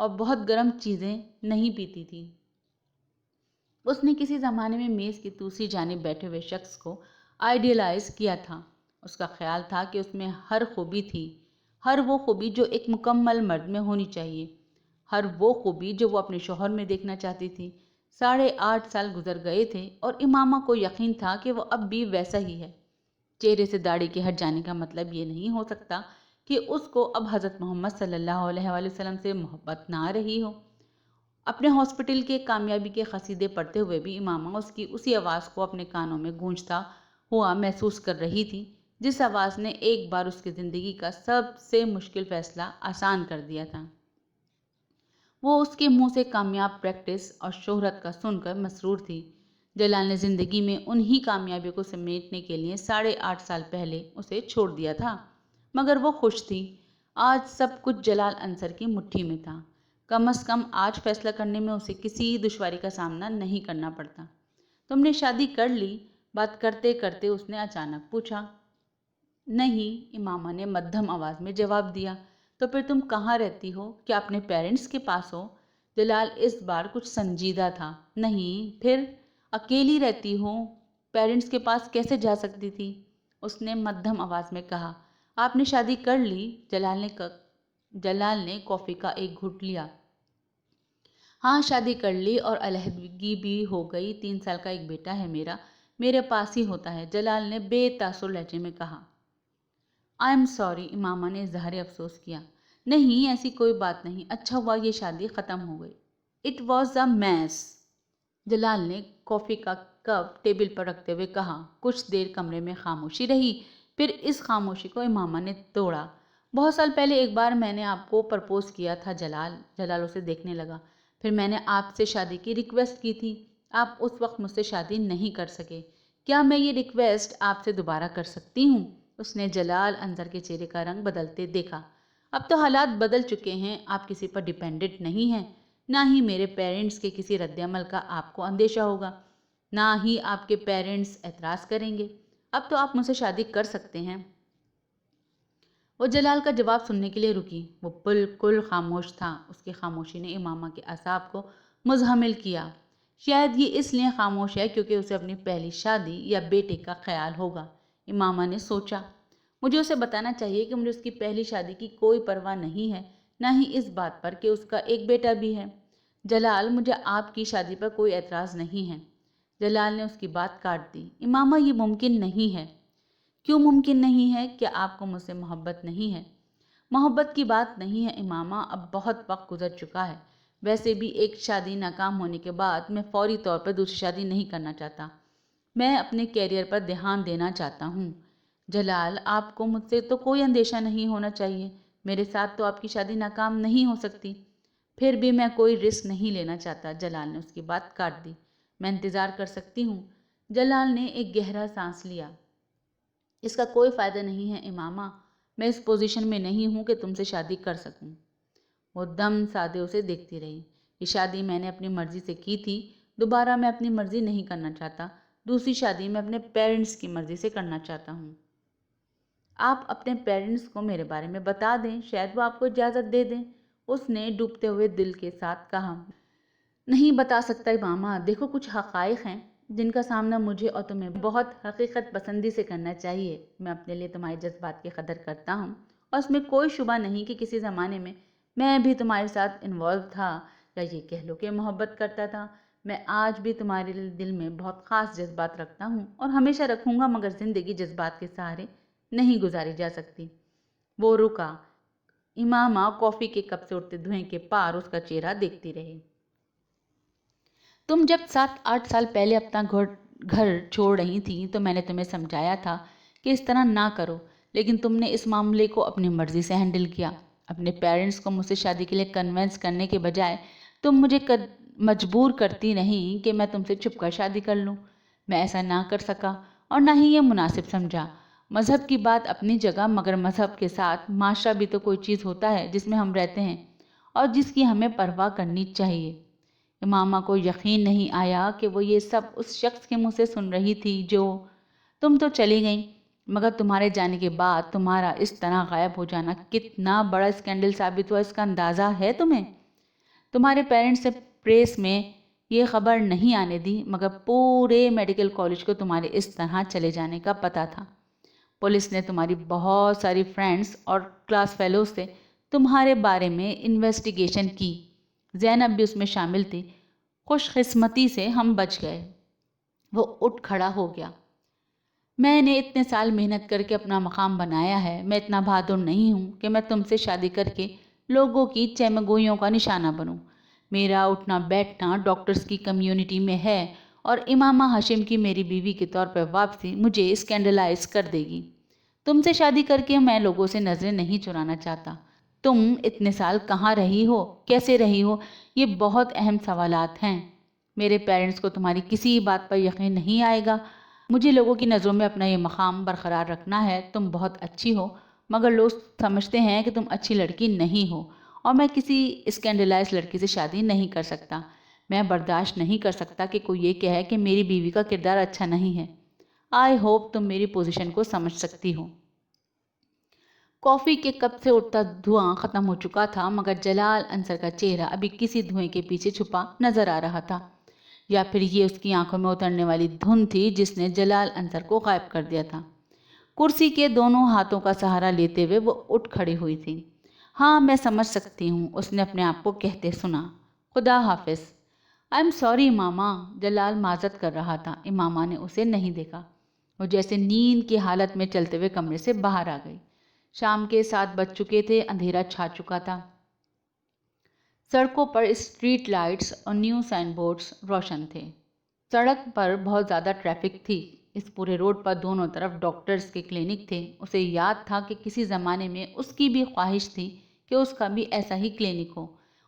اور بہت گرم چیزیں نہیں پیتی تھی۔ اس نے کسی زمانے میں میز کی دوسری جانب بیٹھے ہوئے شخص کو آئیڈیلائز کیا تھا۔ اس کا خیال تھا کہ اس میں ہر خوبی تھی، ہر وہ خوبی جو ایک مکمل مرد میں ہونی چاہیے، ہر وہ خوبی جو وہ اپنے شوہر میں دیکھنا چاہتی تھی۔ 8.5 سال گزر گئے تھے اور امامہ کو یقین تھا کہ وہ اب بھی ویسا ہی ہے۔ چہرے سے داڑھی کے ہٹ جانے کا مطلب یہ نہیں ہو سکتا کہ اس کو اب حضرت محمد صلی اللہ علیہ وآلہ وسلم سے محبت نہ رہی ہو۔ اپنے ہاسپٹل کے کامیابی کے قصیدے پڑھتے ہوئے بھی امامہ اس کی اسی آواز کو اپنے کانوں میں گونجتا ہوا محسوس کر رہی تھی، جس آواز نے ایک بار اس کی زندگی کا سب سے مشکل فیصلہ آسان کر دیا تھا۔ وہ اس کے منہ سے کامیاب پریکٹس اور شہرت کا سن کر مسرور تھی۔ جلال نے زندگی میں انہی کامیابیوں کو سمیٹنے کے لیے 8.5 سال پہلے اسے چھوڑ دیا تھا، مگر وہ خوش تھی۔ آج سب کچھ جلال انصر کی مٹھی میں تھا۔ کم از کم آج فیصلہ کرنے میں اسے کسی دشواری کا سامنا نہیں کرنا پڑتا۔ تم نے شادی کر لی؟ بات کرتے کرتے اس نے اچانک پوچھا۔ نہیں، امامہ نے مدھم آواز میں جواب دیا۔ تو پھر تم کہاں رہتی ہو؟ کیا اپنے پیرنٹس کے پاس ہو؟ جلال اس بار کچھ سنجیدہ تھا۔ نہیں، پھر اکیلی رہتی ہوں، پیرنٹس کے پاس کیسے جا سکتی تھی؟ اس نے مدھم آواز میں کہا۔ آپ نے شادی کر لی؟ جلال نے کافی کا ایک گھونٹ لیا۔ ہاں، شادی کر لی اور علیحدگی بھی ہو گئی۔ 3 سال کا ایک بیٹا ہے میرا، میرے پاس ہی ہوتا ہے، جلال نے بے تاثر لہجے میں کہا۔ آئی ایم سوری، امامہ نے اظہار افسوس کیا۔ نہیں، ایسی کوئی بات نہیں، اچھا ہوا یہ شادی ختم ہو گئی۔ اٹ واز اے میس، جلال نے کافی کا کپ ٹیبل پر رکھتے ہوئے کہا۔ کچھ دیر کمرے میں خاموشی رہی، پھر اس خاموشی کو امامہ نے توڑا۔ بہت سال پہلے ایک بار میں نے آپ کو پرپوز کیا تھا جلال اسے دیکھنے لگا۔ پھر میں نے آپ سے شادی کی ریکویسٹ کی تھی، آپ اس وقت مجھ سے شادی نہیں کر سکے۔ کیا میں یہ ریکویسٹ آپ سے دوبارہ کر سکتی ہوں؟ اس نے جلال انصر کے چہرے کا رنگ بدلتے دیکھا۔ اب تو حالات بدل چکے ہیں، آپ کسی پر ڈیپینڈنٹ نہیں ہیں، نہ ہی میرے پیرنٹس کے کسی رد عمل کا آپ کو اندیشہ ہوگا، نہ ہی آپ کے پیرنٹس اعتراض کریں گے۔ اب تو آپ مجھ سے شادی کر سکتے ہیں۔ وہ جلال کا جواب سننے کے لیے رکی۔ وہ بالکل خاموش تھا۔ اس کی خاموشی نے امامہ کے اعصاب کو مزمل کیا۔ شاید یہ اس لیے خاموش ہے کیونکہ اسے اپنی پہلی شادی یا بیٹے کا خیال ہوگا، امامہ نے سوچا۔ مجھے اسے بتانا چاہیے کہ مجھے اس کی پہلی شادی کی کوئی پرواہ نہیں ہے، نہ ہی اس بات پر کہ اس کا ایک بیٹا بھی ہے۔ جلال، مجھے آپ کی شادی پر کوئی اعتراض نہیں ہے۔ جلال نے اس کی بات کاٹ دی۔ امامہ، یہ ممکن نہیں ہے۔ کیوں ممکن نہیں ہے؟ کہ آپ کو مجھ سے محبت نہیں ہے؟ محبت کی بات نہیں ہے امامہ، اب بہت وقت گزر چکا ہے۔ ویسے بھی ایک شادی ناکام ہونے کے بعد میں فوری طور پر دوسری شادی نہیں کرنا چاہتا۔ میں اپنے کیریئر پر دھیان دینا چاہتا ہوں۔ جلال، آپ کو مجھ سے تو کوئی اندیشہ نہیں ہونا چاہیے، میرے ساتھ تو آپ کی شادی ناکام نہیں ہو سکتی۔ پھر بھی میں کوئی رسک نہیں لینا چاہتا، جلال نے اس کی بات کاٹ دی۔ میں انتظار کر سکتی ہوں۔ جلال نے ایک گہرا سانس لیا۔ اس کا کوئی فائدہ نہیں ہے امامہ، میں اس پوزیشن میں نہیں ہوں کہ تم سے شادی کر سکوں۔ وہ دم سادے اسے دیکھتی رہی۔ یہ شادی میں نے اپنی مرضی سے کی تھی، دوبارہ میں اپنی مرضی نہیں کرنا چاہتا۔ دوسری شادی میں اپنے پیرنٹس کی مرضی سے کرنا چاہتا ہوں۔ آپ اپنے پیرنٹس کو میرے بارے میں بتا دیں، شاید وہ آپ کو اجازت دے دیں، اس نے ڈوبتے ہوئے دل کے ساتھ کہا۔ نہیں بتا سکتا امامہ، دیکھو کچھ حقائق ہیں جن کا سامنا مجھے اور تمہیں بہت حقیقت پسندی سے کرنا چاہیے۔ میں اپنے لیے تمہارے جذبات کی قدر کرتا ہوں اور اس میں کوئی شبہ نہیں کہ کسی زمانے میں میں بھی تمہارے ساتھ انوالو تھا، یا یہ کہہ لو کہ محبت کرتا تھا۔ میں آج بھی تمہارے دل میں بہت خاص جذبات رکھتا ہوں اور ہمیشہ رکھوں گا، مگر زندگی جذبات کے سہارے نہیں گزاری جا سکتی۔ وہ رکا۔ امامہ کافی کے کپ سے اٹھتے دھوئیں کے پار اس کا چہرہ دیکھتی رہی۔ تم جب 7-8 سال پہلے اپنا گھر چھوڑ رہی تھی تو میں نے تمہیں سمجھایا تھا کہ اس طرح نہ کرو، لیکن تم نے اس معاملے کو اپنی مرضی سے ہینڈل کیا۔ اپنے پیرنٹس کو مجھ سے شادی کے لیے کنونس کرنے کے بجائے تم مجھے مجبور کرتی نہیں کہ میں تم سے چھپ کر شادی کر لوں۔ میں ایسا نہ کر سکا اور نہ ہی یہ مناسب سمجھا۔ مذہب کی بات اپنی جگہ، مگر مذہب کے ساتھ معاشرہ بھی تو کوئی چیز ہوتا ہے جس میں ہم رہتے ہیں اور جس کی ہمیں پرواہ کرنی چاہیے۔ امامہ کو یقین نہیں آیا کہ وہ یہ سب اس شخص کے منہ سے سن رہی تھی جو تم تو چلی گئیں، مگر تمہارے جانے کے بعد تمہارا اس طرح غائب ہو جانا کتنا بڑا اسکینڈل ثابت ہوا، اس کا اندازہ ہے تمہیں؟ تمہارے پیرنٹس نے پریس میں یہ خبر نہیں آنے دی، مگر پورے میڈیکل کالج کو تمہارے اس طرح چلے جانے کا پتہ تھا۔ پولیس نے تمہاری بہت ساری فرینڈز اور کلاس فیلوز سے تمہارے بارے میں انویسٹیگیشن کی، زینب بھی اس میں شامل تھی۔ خوش قسمتی سے ہم بچ گئے۔ وہ اٹھ کھڑا ہو گیا۔ میں نے اتنے سال محنت کر کے اپنا مقام بنایا ہے، میں اتنا بہادر نہیں ہوں کہ میں تم سے شادی کر کے لوگوں کی چمگوئیوں کا نشانہ بنوں۔ میرا اٹھنا بیٹھنا ڈاکٹرز کی کمیونٹی میں ہے اور امامہ ہاشم کی میری بیوی کے طور پر واپسی مجھے اسکینڈلائز کر دے گی۔ تم سے شادی کر کے میں لوگوں سے نظریں نہیں چرانا چاہتا۔ تم اتنے سال کہاں رہی ہو، کیسے رہی ہو، یہ بہت اہم سوالات ہیں۔ میرے پیرنٹس کو تمہاری کسی بات پر یقین نہیں آئے گا۔ مجھے لوگوں کی نظروں میں اپنا یہ مقام برقرار رکھنا ہے۔ تم بہت اچھی ہو، مگر لوگ سمجھتے ہیں کہ تم اچھی لڑکی نہیں ہو، اور میں کسی اسکینڈلائز لڑکی سے شادی نہیں کر سکتا۔ میں برداشت نہیں کر سکتا کہ کوئی یہ کہے کہ میری بیوی کا کردار اچھا نہیں ہے۔ آئی ہوپ تم میری پوزیشن کو سمجھ سکتی ہو۔ کافی کے کپ سے اٹھتا دھواں ختم ہو چکا تھا، مگر جلال انصر کا چہرہ ابھی کسی دھوئیں کے پیچھے چھپا نظر آ رہا تھا، یا پھر یہ اس کی آنکھوں میں اترنے والی دھند تھی جس نے جلال انصر کو غائب کر دیا تھا۔ کرسی کے دونوں ہاتھوں کا سہارا لیتے ہوئے وہ اٹھ کھڑی ہوئی تھی۔ ہاں میں سمجھ سکتی ہوں، اس نے اپنے آپ کو کہتے سنا۔ خدا حافظ۔ آئی ایم سوری امامہ، جلال معذرت کر رہا تھا۔ امامہ نے اسے نہیں دیکھا۔ وہ جیسے نیند کی حالت میں چلتے ہوئے کمرے سے باہر آ گئی۔ شام کے 7 بج چکے تھے، اندھیرا چھا چکا تھا۔ سڑکوں پر اسٹریٹ لائٹس اور نیو سائن بورڈز روشن تھے۔ سڑک پر بہت زیادہ ٹریفک تھی۔ اس پورے روڈ پر دونوں طرف ڈاکٹرز کے کلینک تھے۔ اسے یاد تھا کہ کسی زمانے میں اس کی بھی خواہش تھی کہ اس کا بھی ایسا ہی کلینک ہو۔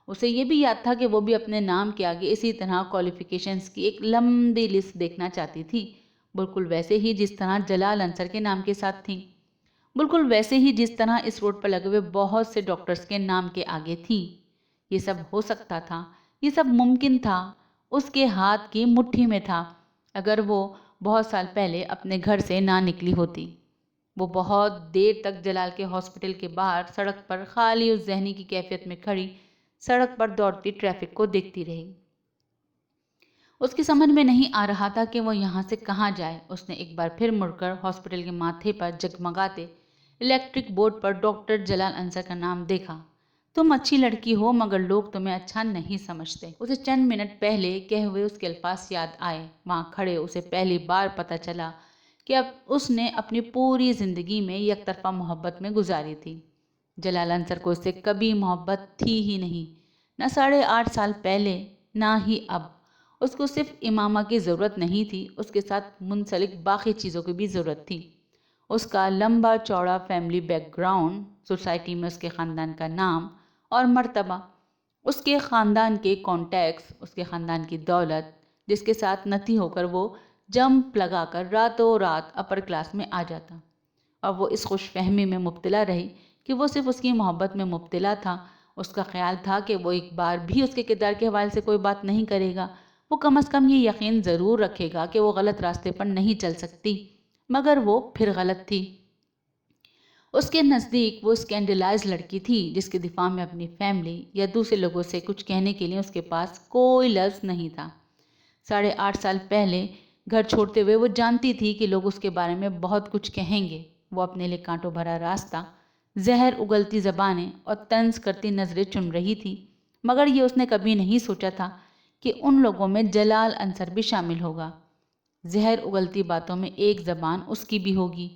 اسے یہ بھی یاد تھا کہ وہ بھی اپنے نام کے آگے اسی طرح کوالیفیکیشنز کی ایک لمبی لسٹ دیکھنا چاہتی تھی، بالکل ویسے ہی جس طرح جلال انصر کے نام کے ساتھ تھی، بالکل ویسے ہی جس طرح اس روڈ پر لگے ہوئے بہت سے ڈاکٹرز کے نام کے آگے تھی۔ یہ سب ہو سکتا تھا، یہ سب ممکن تھا، اس کے ہاتھ کی مٹھی میں تھا، اگر وہ بہت سال پہلے اپنے گھر سے نہ نکلی ہوتی۔ وہ بہت دیر تک جلال کے ہاسپٹل کے باہر سڑک پر خالی اس ذہنی کی کیفیت میں کھڑی سڑک پر دوڑتی ٹریفک کو دیکھتی رہی۔ اس کی سمجھ میں نہیں آ رہا تھا کہ وہ یہاں سے کہاں جائے۔ اس نے ایک بار پھر مڑ کر ہاسپٹل کے ماتھے پر جگمگاتے الیکٹرک بورڈ پر ڈاکٹر جلال انصر کا نام دیکھا۔ تم اچھی لڑکی ہو، مگر لوگ تمہیں اچھا نہیں سمجھتے۔ اسے چند منٹ پہلے کہے ہوئے اس کے الفاظ یاد آئے۔ وہاں کھڑے اسے پہلی بار پتہ چلا کہ اب اس نے اپنی پوری زندگی میں یک طرفہ محبت میں گزاری تھی۔ جلال انصر کو اس سے کبھی محبت تھی ہی نہیں، نہ 8.5 سال پہلے، نہ ہی اب۔ اس کو صرف امامہ کی ضرورت نہیں تھی، اس کے ساتھ منسلک باقی چیزوں کی بھی ضرورت تھی۔ اس کا لمبا چوڑا فیملی بیک گراؤنڈ، سوسائٹی میں اس کے خاندان کا نام اور مرتبہ، اس کے خاندان کے کانٹیکٹس، اس کے خاندان کی دولت، جس کے ساتھ نتی ہو کر وہ جمپ لگا کر راتوں رات اپر کلاس میں آ جاتا، اور وہ اس خوش فہمی میں مبتلا رہی کہ وہ صرف اس کی محبت میں مبتلا تھا۔ اس کا خیال تھا کہ وہ ایک بار بھی اس کے کردار کے حوالے سے کوئی بات نہیں کرے گا، وہ کم از کم یہ یقین ضرور رکھے گا کہ وہ غلط راستے پر نہیں چل سکتی، مگر وہ پھر غلط تھی۔ اس کے نزدیک وہ اسکینڈلائز لڑکی تھی جس کے دفاع میں اپنی فیملی یا دوسرے لوگوں سے کچھ کہنے کے لیے اس کے پاس کوئی لفظ نہیں تھا۔ 8.5 سال پہلے گھر چھوڑتے ہوئے وہ جانتی تھی کہ لوگ اس کے بارے میں بہت کچھ کہیں گے۔ وہ اپنے لیے کانٹوں بھرا راستہ، زہر اگلتی زبانیں اور طنز کرتی نظریں چن رہی تھی، مگر یہ اس نے کبھی نہیں سوچا تھا کہ ان لوگوں میں جلال انصر بھی شامل ہوگا۔ زہر اگلتی باتوں میں ایک زبان اس کی بھی ہوگی۔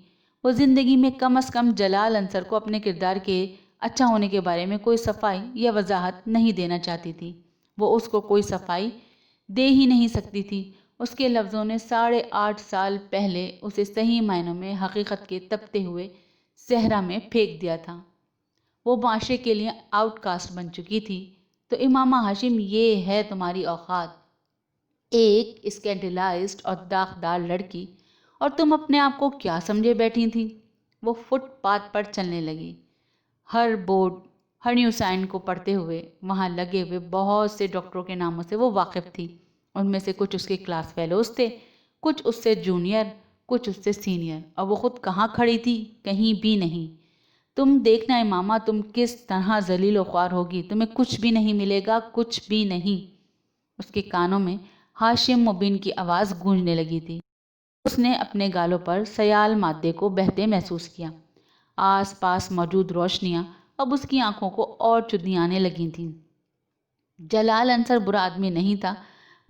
وہ زندگی میں کم از کم جلال انصر کو اپنے کردار کے اچھا ہونے کے بارے میں کوئی صفائی یا وضاحت نہیں دینا چاہتی تھی۔ وہ اس کو کوئی صفائی دے ہی نہیں سکتی تھی۔ اس کے لفظوں نے 8.5 سال پہلے اسے صحیح معنوں میں حقیقت کے تپتے ہوئے صحرا میں پھینک دیا تھا۔ وہ معاشرے کے لیے آؤٹ کاسٹ بن چکی تھی۔ تو امامہ ہاشم، یہ ہے تمہاری اوقات، ایک اسکینڈلائزڈ اور داغدار لڑکی، اور تم اپنے آپ کو کیا سمجھے بیٹھی تھی؟ وہ فٹ پاتھ پر چلنے لگی، ہر بورڈ، ہر نیو سائن کو پڑھتے ہوئے۔ وہاں لگے ہوئے بہت سے ڈاکٹروں کے ناموں سے وہ واقف تھی، ان میں سے کچھ اس کے کلاس فیلوز تھے، کچھ اس سے جونیئر، کچھ اس سے سینئر، اور وہ خود کہاں کھڑی تھی؟ کہیں بھی نہیں۔ تم دیکھنا امامہ تم کس طرح ذلیل و خوار ہوگی، تمہیں کچھ بھی نہیں ملے گا، کچھ بھی نہیں۔ اس کے کانوں میں ہاشم مبین کی آواز گونجنے لگی تھی۔ اس نے اپنے گالوں پر سیال مادے کو بہتے محسوس کیا۔ آس پاس موجود روشنیاں اب اس کی آنکھوں کو اور چدھیاں آنے لگی تھیں۔ جلال انصر برا آدمی نہیں تھا،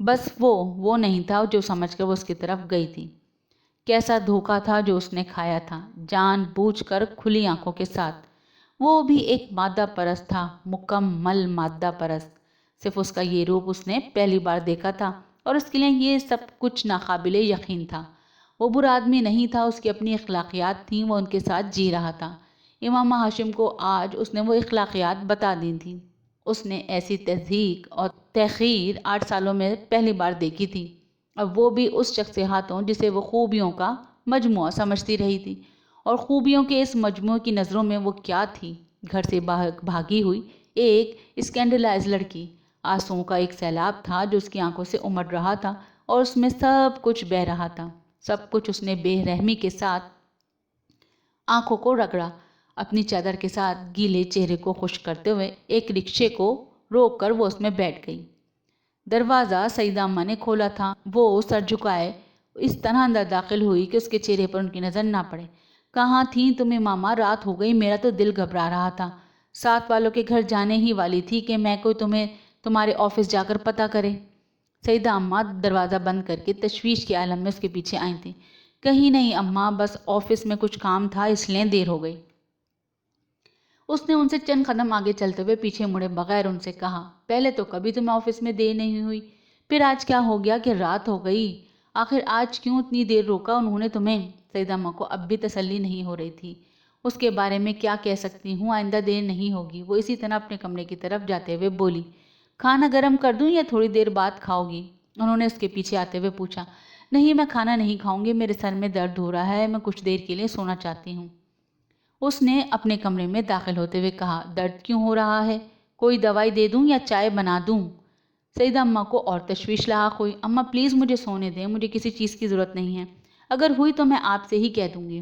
بس وہ نہیں تھا جو سمجھ کر وہ اس کی طرف گئی تھی۔ کیسا دھوکہ تھا جو اس نے کھایا تھا، جان بوجھ کر کھلی آنکھوں کے ساتھ۔ وہ بھی ایک مادہ پرست تھا، مکمل مادہ پرست۔ صرف اس کا یہ روپ اس نے پہلی بار دیکھا تھا اور اس کے لیے یہ سب کچھ ناقابل یقین تھا۔ وہ برا آدمی نہیں تھا، اس کی اپنی اخلاقیات تھیں، وہ ان کے ساتھ جی رہا تھا۔ امامہ ہاشم کو آج اس نے وہ اخلاقیات بتا دی تھیں۔ اس نے ایسی تضحیک اور تحقیر 8 سالوں میں پہلی بار دیکھی تھی، اب وہ بھی اس شخص کے ہاتھوں جسے وہ خوبیوں کا مجموعہ سمجھتی رہی تھی۔ اور خوبیوں کے اس مجموعے کی نظروں میں وہ کیا تھی؟ گھر سے بھاگی ہوئی ایک اسکینڈلائز لڑکی۔ آنسوؤں کا ایک سیلاب تھا جو اس کی آنکھوں سے امڑ رہا تھا اور اس میں سب کچھ بہہ رہا تھا، سب کچھ۔ اس نے بے رحمی کے ساتھ آنکھوں کو رگڑا، اپنی چادر کے ساتھ گیلے چہرے کو خشک کرتے ہوئے ایک رکشے کو روک کر وہ اس میں بیٹھ گئی۔ دروازہ سیدہ اماں نے کھولا تھا۔ وہ سر جھکائے اس طرح اندر داخل ہوئی کہ اس کے چہرے پر ان کی نظر نہ پڑے۔ کہاں تھیں تم امامہ؟ رات ہو گئی، میرا تو دل گھبرا رہا تھا۔ ساتھ والوں کے گھر جانے ہی والی تھی کہ میں کوئی تمہارے آفس جا کر پتہ کرے۔ سیدہ اماں دروازہ بند کر کے تشویش کے عالم میں اس کے پیچھے آئی تھیں۔ کہیں نہیں اماں، بس آفس میں کچھ کام تھا اس لیے دیر ہو گئی۔ اس نے ان سے چند قدم آگے چلتے ہوئے پیچھے مڑے بغیر ان سے کہا، پہلے تو کبھی تمہیں آفس میں دیر نہیں ہوئی، پھر آج کیا ہو گیا کہ رات ہو گئی؟ آخر آج کیوں اتنی دیر روکا انہوں نے تمہیں؟ سیدہ اماں کو اب بھی تسلی نہیں ہو رہی تھی۔ اس کے بارے میں کیا کہہ سکتی ہوں، آئندہ دیر نہیں ہوگی۔ وہ اسی طرح اپنے کمرے کی طرف جاتے ہوئے بولی، کھانا گرم کر دوں یا تھوڑی دیر بعد کھاؤ گی؟ انہوں نے اس کے پیچھے آتے ہوئے پوچھا، نہیں میں کھانا نہیں کھاؤں گی، میرے سر میں درد ہو رہا ہے، میں کچھ دیر کے لیے سونا چاہتی ہوں۔ اس نے اپنے کمرے میں داخل ہوتے ہوئے کہا، درد کیوں ہو رہا ہے؟ کوئی دوائی دے دوں یا چائے بنا دوں؟ سیدہ اماں کو اور تشویش لاحق ہوئی، اماں پلیز مجھے سونے دیں، مجھے کسی چیز کی ضرورت نہیں ہے، اگر ہوئی تو میں آپ سے ہی کہہ دوں گی۔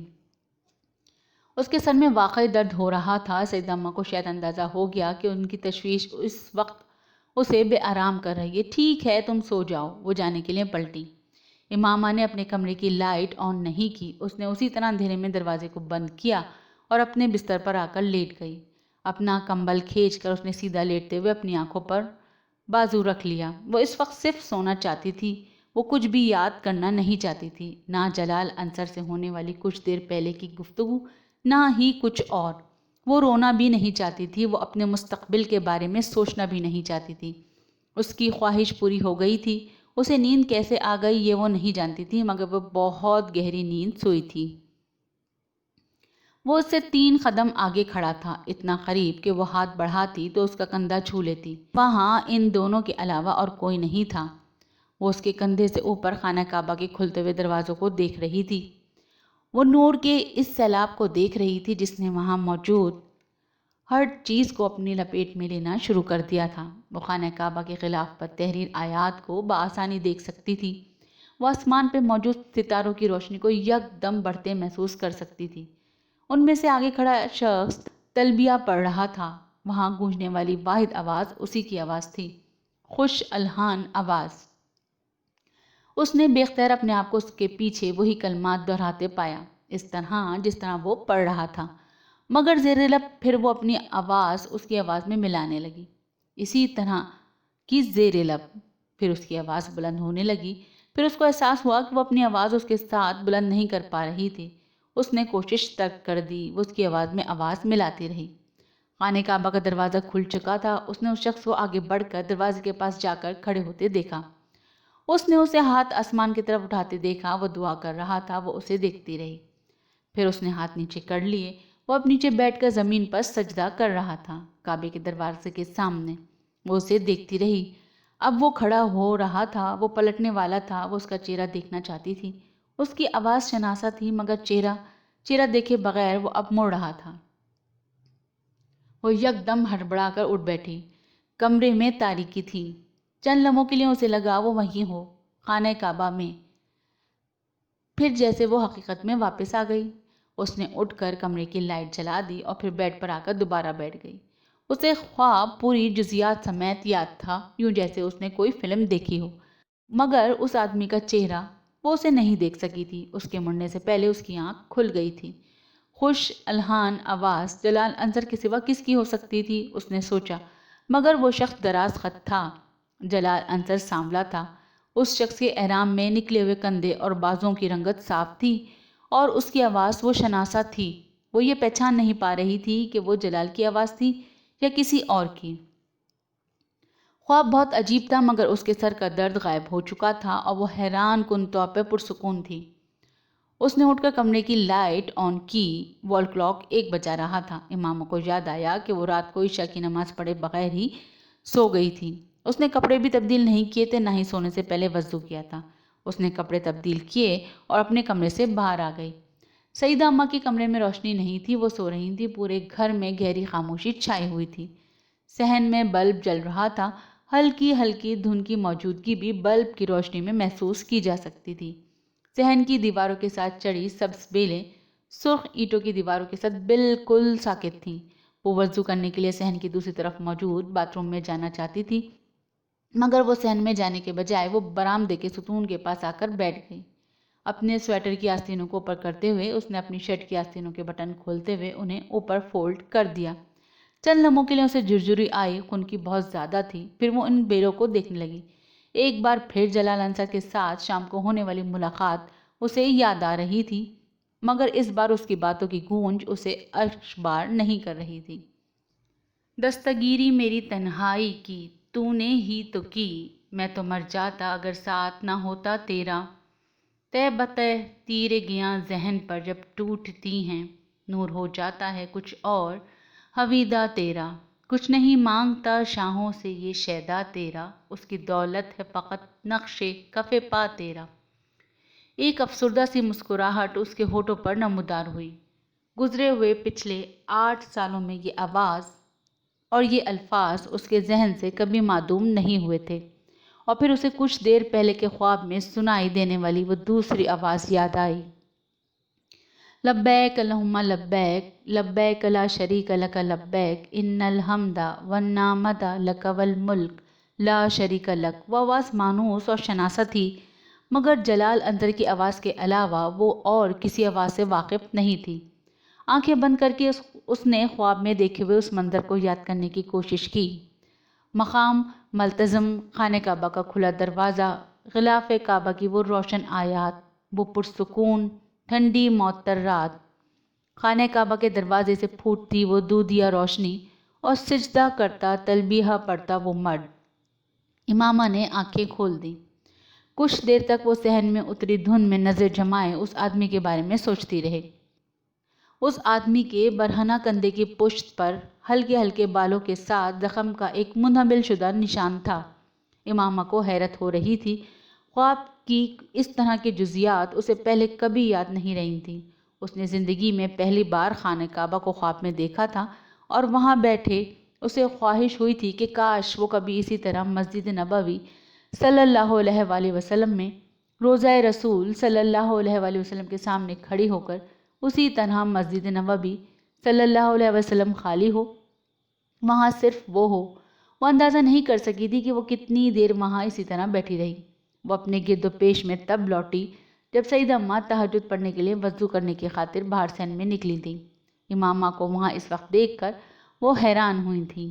اس کے سر میں واقعی درد ہو رہا تھا۔ سیدہ اماں کو شاید اندازہ ہو گیا کہ ان کی تشویش اس وقت اسے بے آرام کر رہی ہے۔ ٹھیک ہے تم سو جاؤ، وہ جانے کے لیے پلٹی۔ امامہ نے اپنے کمرے کی لائٹ آن نہیں کی، اس نے اسی طرح اندھیرے میں دروازے کو بند کیا اور اپنے بستر پر آ کر لیٹ گئی۔ اپنا کمبل کھینچ کر اس نے سیدھا لیٹتے ہوئے اپنی آنکھوں پر بازو رکھ لیا۔ وہ اس وقت صرف سونا چاہتی تھی، وہ کچھ بھی یاد کرنا نہیں چاہتی تھی، نہ جلال انصر سے ہونے والی کچھ دیر پہلے کی گفتگو، نہ ہی کچھ اور۔ وہ رونا بھی نہیں چاہتی تھی، وہ اپنے مستقبل کے بارے میں سوچنا بھی نہیں چاہتی تھی۔ اس کی خواہش پوری ہو گئی تھی۔ اسے نیند کیسے آ گئی یہ وہ نہیں جانتی تھی، مگر وہ بہت گہری نیند سوئی تھی۔ وہ اس سے 3 قدم آگے کھڑا تھا، اتنا قریب کہ وہ ہاتھ بڑھاتی تو اس کا کندھا چھو لیتی۔ وہاں ان دونوں کے علاوہ اور کوئی نہیں تھا۔ وہ اس کے کندھے سے اوپر خانہ کعبہ کے کھلتے ہوئے دروازوں کو دیکھ رہی تھی۔ وہ نور کے اس سیلاب کو دیکھ رہی تھی جس نے وہاں موجود ہر چیز کو اپنی لپیٹ میں لینا شروع کر دیا تھا۔ وہ خانہ کعبہ کے غلاف پر تحریر آیات کو بآسانی دیکھ سکتی تھی۔ وہ آسمان پہ موجود ستاروں کی روشنی کو یکدم بڑھتے محسوس کر سکتی تھی۔ ان میں سے آگے کھڑا شخص تلبیہ پڑھ رہا تھا۔ وہاں گونجنے والی واحد آواز اسی کی آواز تھی، خوش الحان آواز۔ اس نے بے اختیار اپنے آپ کو اس کے پیچھے وہی کلمات دہراتے پایا، اس طرح جس طرح وہ پڑھ رہا تھا، مگر زیر لب پھر وہ اپنی آواز اس کی آواز میں ملانے لگی، اسی طرح کی زیر لب پھر اس کی آواز بلند ہونے لگی۔ پھر اس کو احساس ہوا کہ وہ اپنی آواز اس کے ساتھ بلند نہیں کر پا رہی تھی۔ اس نے کوشش ترک کر دی، وہ اس کی آواز میں آواز ملاتی رہی۔ خانہ کعبہ کا دروازہ کھل چکا تھا۔ اس نے اس شخص کو آگے بڑھ کر دروازے کے پاس جا کر کھڑے ہوتے دیکھا۔ اس نے اسے ہاتھ آسمان کی طرف اٹھاتے دیکھا، وہ دعا کر رہا تھا، وہ اسے دیکھتی رہی۔ پھر اس نے ہاتھ نیچے کر لیے، وہ اب نیچے بیٹھ کر زمین پر سجدہ کر رہا تھا کعبے کے دروازے کے سامنے۔ وہ اسے دیکھتی رہی۔ اب وہ کھڑا ہو رہا تھا، وہ پلٹنے والا تھا، وہ اس کا چہرہ دیکھنا چاہتی تھی۔ اس کی آواز شناسا تھی مگر چہرہ دیکھے بغیر وہ اب مڑ رہا تھا۔ وہ یکدم ہڑبڑا کر اٹھ بیٹھی۔ کمرے میں تاریکی تھی۔ چند لمحوں کے لیے اسے لگا وہ وہیں ہو، خانہ کعبہ میں۔ پھر جیسے وہ حقیقت میں واپس آ گئی۔ اس نے اٹھ کر کمرے کی لائٹ جلا دی اور پھر بیڈ پر آ کر دوبارہ بیٹھ گئی۔ اسے خواب پوری جزیات سمیت یاد تھا، یوں جیسے اس نے کوئی فلم دیکھی ہو، مگر اس آدمی کا چہرہ وہ اسے نہیں دیکھ سکی تھی۔ اس کے مرنے سے پہلے اس کی آنکھ کھل گئی تھی۔ خوش الہان آواز جلال انصر کے سوا کس کی ہو سکتی تھی، اس نے سوچا، مگر وہ شخص دراز خط تھا۔ جلال انصر سانولا تھا۔ اس شخص کے احرام میں نکلے ہوئے کندھے اور بازوں کی رنگت صاف تھی اور اس کی آواز وہ شناسا تھی۔ وہ یہ پہچان نہیں پا رہی تھی کہ وہ جلال کی آواز تھی یا کسی اور کی۔ خواب بہت عجیب تھا، مگر اس کے سر کا درد غائب ہو چکا تھا اور وہ حیران کن طور پہ پرسکون تھی۔ اس نے اٹھ کر کمرے کی لائٹ آن کی۔ وال کلاک 1 بجا رہا تھا۔ امامہ کو یاد آیا کہ وہ رات کو عشاء کی نماز پڑھے بغیر ہی سو گئی تھی۔ اس نے کپڑے بھی تبدیل نہیں کیے تھے، نہ ہی سونے سے پہلے وضو کیا تھا۔ اس نے کپڑے تبدیل کیے اور اپنے کمرے سے باہر آ گئی۔ سیدہ اماں کے کمرے میں روشنی نہیں تھی، وہ سو رہی تھی۔ پورے گھر میں گہری خاموشی چھائی ہوئی تھی۔ صحن میں بلب جل رہا تھا، ہلکی ہلکی دھند کی موجودگی بھی بلب کی روشنی میں محسوس کی جا سکتی تھی۔ صحن کی دیواروں کے ساتھ چڑھی سبز بیلیں سرخ اینٹوں کی دیواروں کے ساتھ بالکل ساکت تھیں۔ وہ وضو کرنے کے لیے صحن کی دوسری طرف موجود باتھ روم میں جانا چاہتی تھی، مگر وہ صحن میں جانے کے بجائے وہ برآمدے کے ستون کے پاس آ کر بیٹھ گئی۔ اپنے سویٹر کی آستینوں کو اوپر کرتے ہوئے اس نے اپنی شرٹ کی آستینوں کے بٹن کھولتے ہوئے انہیں اوپر فولڈ کر دیا۔ چند لمحوں کے لیے اسے جھرجھری آئی، خون کی بہت زیادہ تھی۔ پھر وہ ان بیلوں کو دیکھنے لگی۔ ایک بار پھر جلال انصر کے ساتھ شام کو ہونے والی ملاقات اسے یاد آ رہی تھی، مگر اس بار اس کی باتوں کی گونج اسے اشبار نہیں کر رہی تھی۔ دستگیری میری تنہائی کی تو نے ہی تو کی، میں تو مر جاتا اگر ساتھ نہ ہوتا تیرا۔ تہ بتہ تیرے گیاں ذہن پر جب ٹوٹتی ہیں، نور ہو جاتا ہے کچھ اور حویدہ تیرا۔ کچھ نہیں مانگتا شاہوں سے یہ شیدا تیرا، اس کی دولت ہے فقط نقش کف پا تیرا۔ ایک افسردہ سی مسکراہٹ اس کے ہونٹوں پر نمودار ہوئی۔ گزرے ہوئے پچھلے 8 سالوں میں یہ آواز اور یہ الفاظ اس کے ذہن سے کبھی معدوم نہیں ہوئے تھے، اور پھر اسے کچھ دیر پہلے کے خواب میں سنائی دینے والی وہ دوسری آواز یاد آئی، لبیک اللہم لبیک، لبیک لا شریک لک لبیک، ان الحمد والنعمت لک والملک لا شریک لک۔ وہ آواز مانوس اور شناسا تھی، مگر جلال انصر کی آواز کے علاوہ وہ اور کسی آواز سے واقف نہیں تھی۔ آنکھیں بند کر کے اس نے خواب میں دیکھے ہوئے اس منظر کو یاد کرنے کی کوشش کی۔ مقام ملتزم، خانہ کعبہ کا کھلا دروازہ، غلاف کعبہ کی وہ روشن آیات، وہ پرسکون ٹھنڈی معطر رات، خانہ کعبہ کے دروازے سے پھوٹتی وہ دودھیا روشنی اور سجدہ کرتا تلبیہ پڑھتا وہ مرد۔ امامہ نے آنکھیں کھول دیں۔ کچھ دیر تک وہ صحن میں اتری دھند میں نظر جمائے اس آدمی کے بارے میں سوچتی رہے۔ اس آدمی کے برہنہ کندھے کی پشت پر ہلکے ہلکے بالوں کے ساتھ زخم کا ایک منحمل شدہ نشان تھا۔ امامہ کو حیرت ہو رہی تھی۔ خواب کی اس طرح کی جزیات اسے پہلے کبھی یاد نہیں رہی تھیں۔ اس نے زندگی میں پہلی بار خانہ کعبہ کو خواب میں دیکھا تھا اور وہاں بیٹھے اسے خواہش ہوئی تھی کہ کاش وہ کبھی اسی طرح مسجد نبوی صلی اللہ علیہ وآلہ وسلم میں روضہ رسول صلی اللہ علیہ وآلہ وسلم کے سامنے کھڑی ہو کر اسی طرح مسجد نبوی صلی اللہ علیہ وسلم خالی ہو، وہاں صرف وہ ہو۔ وہ اندازہ نہیں کر سکی تھی کہ وہ کتنی دیر وہاں اسی طرح بیٹھی رہی۔ وہ اپنے گرد و پیش میں تب لوٹی جب سیدہ اماں تہجد پڑھنے کے لیے وضو کرنے کی خاطر باہر صحن میں نکلی تھیں۔ امامہ کو وہاں اس وقت دیکھ کر وہ حیران ہوئی تھیں۔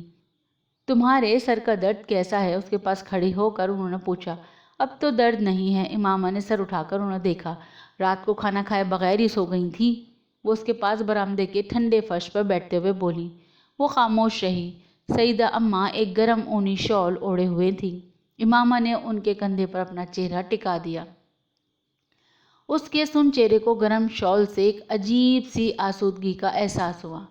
تمہارے سر کا درد کیسا ہے؟ اس کے پاس کھڑی ہو کر انہوں نے پوچھا۔ اب تو درد نہیں ہے۔ امامہ نے سر اٹھا کر انہیں دیکھا۔ رات کو کھانا کھائے بغیر ہی سو گئی تھیں۔ وہ اس کے پاس برآمدے کے ٹھنڈے فرش پر بیٹھتے ہوئے بولی۔ وہ خاموش رہی۔ سیدہ اماں ایک گرم اونی شال اوڑھے ہوئے تھیں۔ امامہ نے ان کے کندھے پر اپنا چہرہ ٹکا دیا۔ اس کے سن چہرے کو گرم شال سے ایک عجیب سی آسودگی کا احساس ہوا۔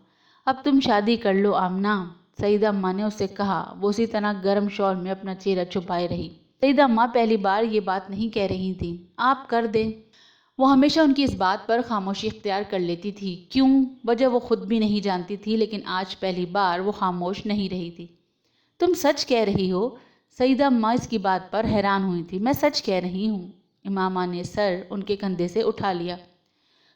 اب تم شادی کر لو آمنہ، سیدہ اماں نے اس سے کہا۔ وہ اسی طرح گرم شال میں اپنا چہرہ چھپائے رہی۔ سیدہ اماں پہلی بار یہ بات نہیں کہہ رہی تھیں۔ آپ کر دیں۔ وہ ہمیشہ ان کی اس بات پر خاموشی اختیار کر لیتی تھی۔ کیوں؟ وجہ وہ خود بھی نہیں جانتی تھی، لیکن آج پہلی بار وہ خاموش نہیں رہی تھی۔ تم سچ کہہ رہی ہو؟ سیدہ اماں اس کی بات پر حیران ہوئی تھی۔ میں سچ کہہ رہی ہوں۔ امامہ نے سر ان کے کندھے سے اٹھا لیا۔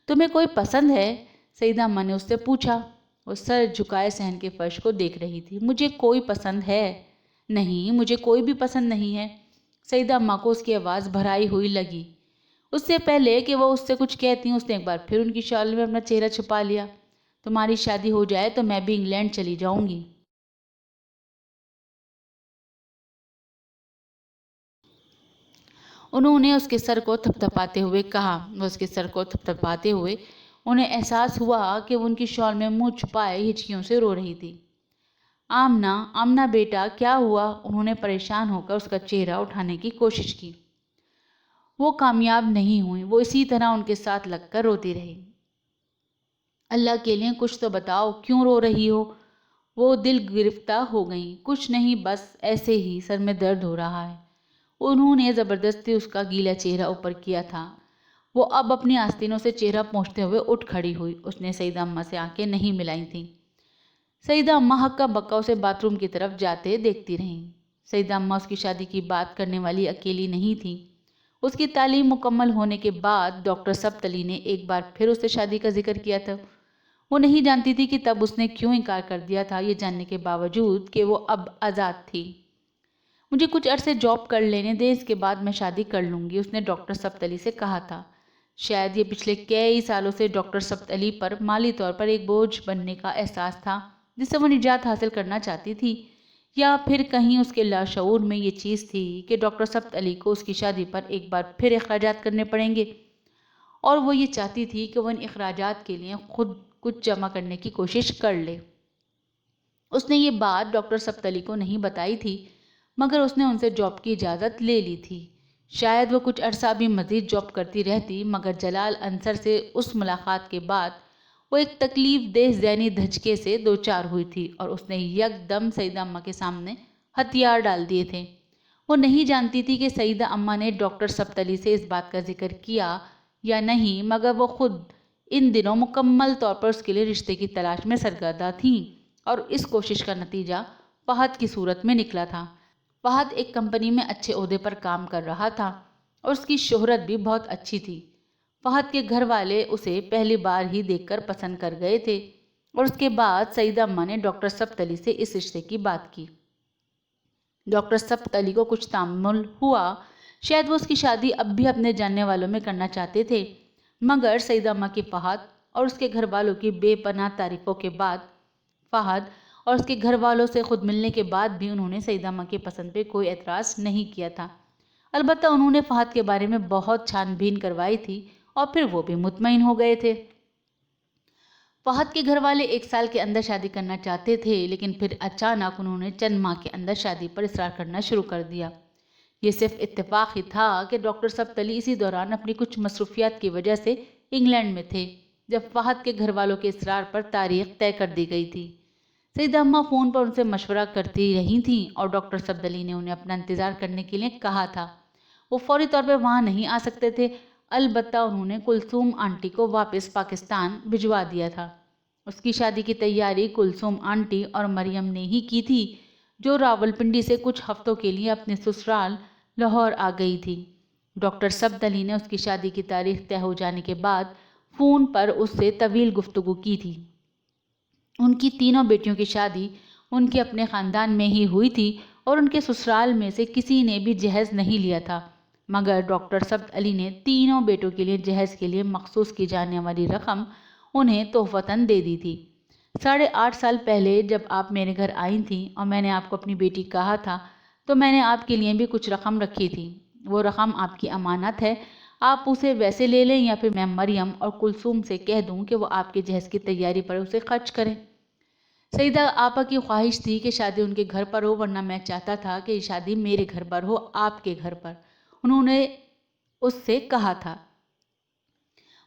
تمہیں کوئی پسند ہے؟ سیدہ اماں نے اس سے پوچھا۔ وہ سر جھکائے صحن کے فرش کو دیکھ رہی تھی۔ مجھے کوئی پسند ہے؟ نہیں، مجھے کوئی بھی پسند نہیں ہے۔ سیدہ اماں کو اس کی آواز بھرائی ہوئی لگی۔ اس سے پہلے کہ وہ اس سے کچھ کہتی اس نے ایک بار پھر ان کی شال میں اپنا چہرہ چھپا لیا۔ تمہاری شادی ہو جائے تو میں بھی انگلینڈ چلی جاؤں گی۔ انہوں نے اس کے سر کو تھپتھپاتے ہوئے کہا۔ وہ اس کے سر کو تھپتھپاتے ہوئے انہیں احساس ہوا کہ وہ ان کی شال میں منہ چھپائے ہچکیوں سے رو رہی تھی۔ آمنہ، آمنہ بیٹا کیا ہوا؟ انہوں نے پریشان ہو کر اس کا چہرہ اٹھانے کی کوشش کی۔ وہ کامیاب نہیں ہوئی۔ وہ اسی طرح ان کے ساتھ لگ کر روتی رہی۔ اللہ کے لیے کچھ تو بتاؤ، کیوں رو رہی ہو؟ وہ دل گرفتہ ہو گئیں۔ کچھ نہیں، بس ایسے ہی سر میں درد ہو رہا ہے۔ انہوں نے زبردستی اس کا گیلا چہرہ اوپر کیا تھا۔ وہ اب اپنی آستینوں سے چہرہ پوچھتے ہوئے اٹھ کھڑی ہوئی۔ اس نے سیدہ اماں سے آنکھیں نہیں ملائی تھیں۔ سیدہ اماں ہکا بکا اسے باتھ روم کی طرف جاتے دیکھتی رہیں۔ سیدہ اماں اس کی شادی کی بات کرنے والی اکیلی نہیں تھیں۔ اس کی تعلیم مکمل ہونے کے بعد ڈاکٹر سبت علی نے ایک بار پھر اس سے شادی کا ذکر کیا تھا۔ وہ نہیں جانتی تھی کہ تب اس نے کیوں انکار کر دیا تھا، یہ جاننے کے باوجود کہ وہ اب آزاد تھی۔ مجھے کچھ عرصے جاب کر لینے دے، اس کے بعد میں شادی کر لوں گی، اس نے ڈاکٹر سبت علی سے کہا تھا۔ شاید یہ پچھلے کئی سالوں سے ڈاکٹر سبت علی پر مالی طور پر ایک بوجھ بننے کا احساس تھا جس سے وہ نجات حاصل کرنا چاہتی تھی، یا پھر کہیں اس کے لاشعور میں یہ چیز تھی کہ ڈاکٹر سبت علی کو اس کی شادی پر ایک بار پھر اخراجات کرنے پڑیں گے، اور وہ یہ چاہتی تھی کہ وہ ان اخراجات کے لیے خود کچھ جمع کرنے کی کوشش کر لے۔ اس نے یہ بات ڈاکٹر سبت علی کو نہیں بتائی تھی، مگر اس نے ان سے جاب کی اجازت لے لی تھی۔ شاید وہ کچھ عرصہ بھی مزید جاب کرتی رہتی، مگر جلال انصر سے اس ملاقات کے بعد وہ ایک تکلیف دہ ذہنی دھچکے سے دوچار ہوئی تھی، اور اس نے یک دم سیدہ اماں کے سامنے ہتھیار ڈال دیے تھے۔ وہ نہیں جانتی تھی کہ سیدہ اماں نے ڈاکٹر سبت علی سے اس بات کا ذکر کیا یا نہیں، مگر وہ خود ان دنوں مکمل طور پر اس کے لیے رشتے کی تلاش میں سرگردہ تھیں، اور اس کوشش کا نتیجہ فہد کی صورت میں نکلا تھا۔ فہد ایک کمپنی میں اچھے عہدے پر کام کر رہا تھا اور اس کی شہرت بھی بہت اچھی تھی۔ فہد کے گھر والے اسے پہلی بار ہی دیکھ کر پسند کر گئے تھے، اور اس کے بعد سیدہ اماں نے ڈاکٹر سبت علی سے اس رشتے کی بات کی۔ ڈاکٹر سبت علی کو کچھ تامل ہوا، شاید وہ اس کی شادی اب بھی اپنے جاننے والوں میں کرنا چاہتے تھے، مگر سیدہ اماں کی فہد اور اس کے گھر والوں کی بے پناہ تعریفوں کے بعد، فہد اور اس کے گھر والوں سے خود ملنے کے بعد بھی انہوں نے سیدہ اماں کی پسند پہ کوئی اعتراض نہیں کیا تھا۔ البتہ انہوں نے فہد کے بارے میں بہت چھان بین کروائی تھی، اور پھر وہ بھی مطمئن ہو گئے تھے۔ فہد کے گھر والے 1 سال کے اندر شادی کرنا چاہتے تھے، لیکن پھر اچانک انہوں نے چند ماہ کے اندر شادی پر اصرار کرنا شروع کر دیا۔ یہ صرف اتفاق ہی تھا کہ ڈاکٹر سبت علی اسی دوران اپنی کچھ مصروفیات کی وجہ سے انگلینڈ میں تھے جب فہد کے گھر والوں کے اصرار پر تاریخ طے کر دی گئی تھی۔ سیدہ اماں فون پر ان سے مشورہ کرتی رہی تھیں، اور ڈاکٹر سبت علی نے انہیں اپنا انتظار کرنے کے لیے کہا تھا۔ وہ فوری طور پہ وہاں نہیں آ سکتے تھے، البتہ انہوں نے کلثوم آنٹی کو واپس پاکستان بھجوا دیا تھا۔ اس کی شادی کی تیاری کلثوم آنٹی اور مریم نے ہی کی تھی، جو راولپنڈی سے کچھ ہفتوں کے لیے اپنے سسرال لاہور آ گئی تھی۔ ڈاکٹر سبت علی نے اس کی شادی کی تاریخ طے ہو جانے کے بعد فون پر اس سے طویل گفتگو کی تھی۔ ان کی تینوں بیٹیوں کی شادی ان کے اپنے خاندان میں ہی ہوئی تھی، اور ان کے سسرال میں سے کسی نے بھی جہیز نہیں لیا تھا، مگر ڈاکٹر سبت علی نے تینوں بیٹوں کے لیے جہیز کے لیے مخصوص کی جانے والی رقم انہیں تحفتاً دے دی تھی۔ 8.5 سال پہلے جب آپ میرے گھر آئی تھیں اور میں نے آپ کو اپنی بیٹی کہا تھا، تو میں نے آپ کے لیے بھی کچھ رقم رکھی تھی۔ وہ رقم آپ کی امانت ہے، آپ اسے ویسے لے لیں، یا پھر میں مریم اور کلثوم سے کہہ دوں کہ وہ آپ کے جہیز کی تیاری پر اسے خرچ کریں۔ سیدہ آپا کی خواہش تھی کہ شادی ان کے گھر پر ہو، ورنہ میں چاہتا تھا کہ یہ شادی میرے گھر پر ہو، آپ کے گھر پر، انہوں نے اس سے کہا تھا۔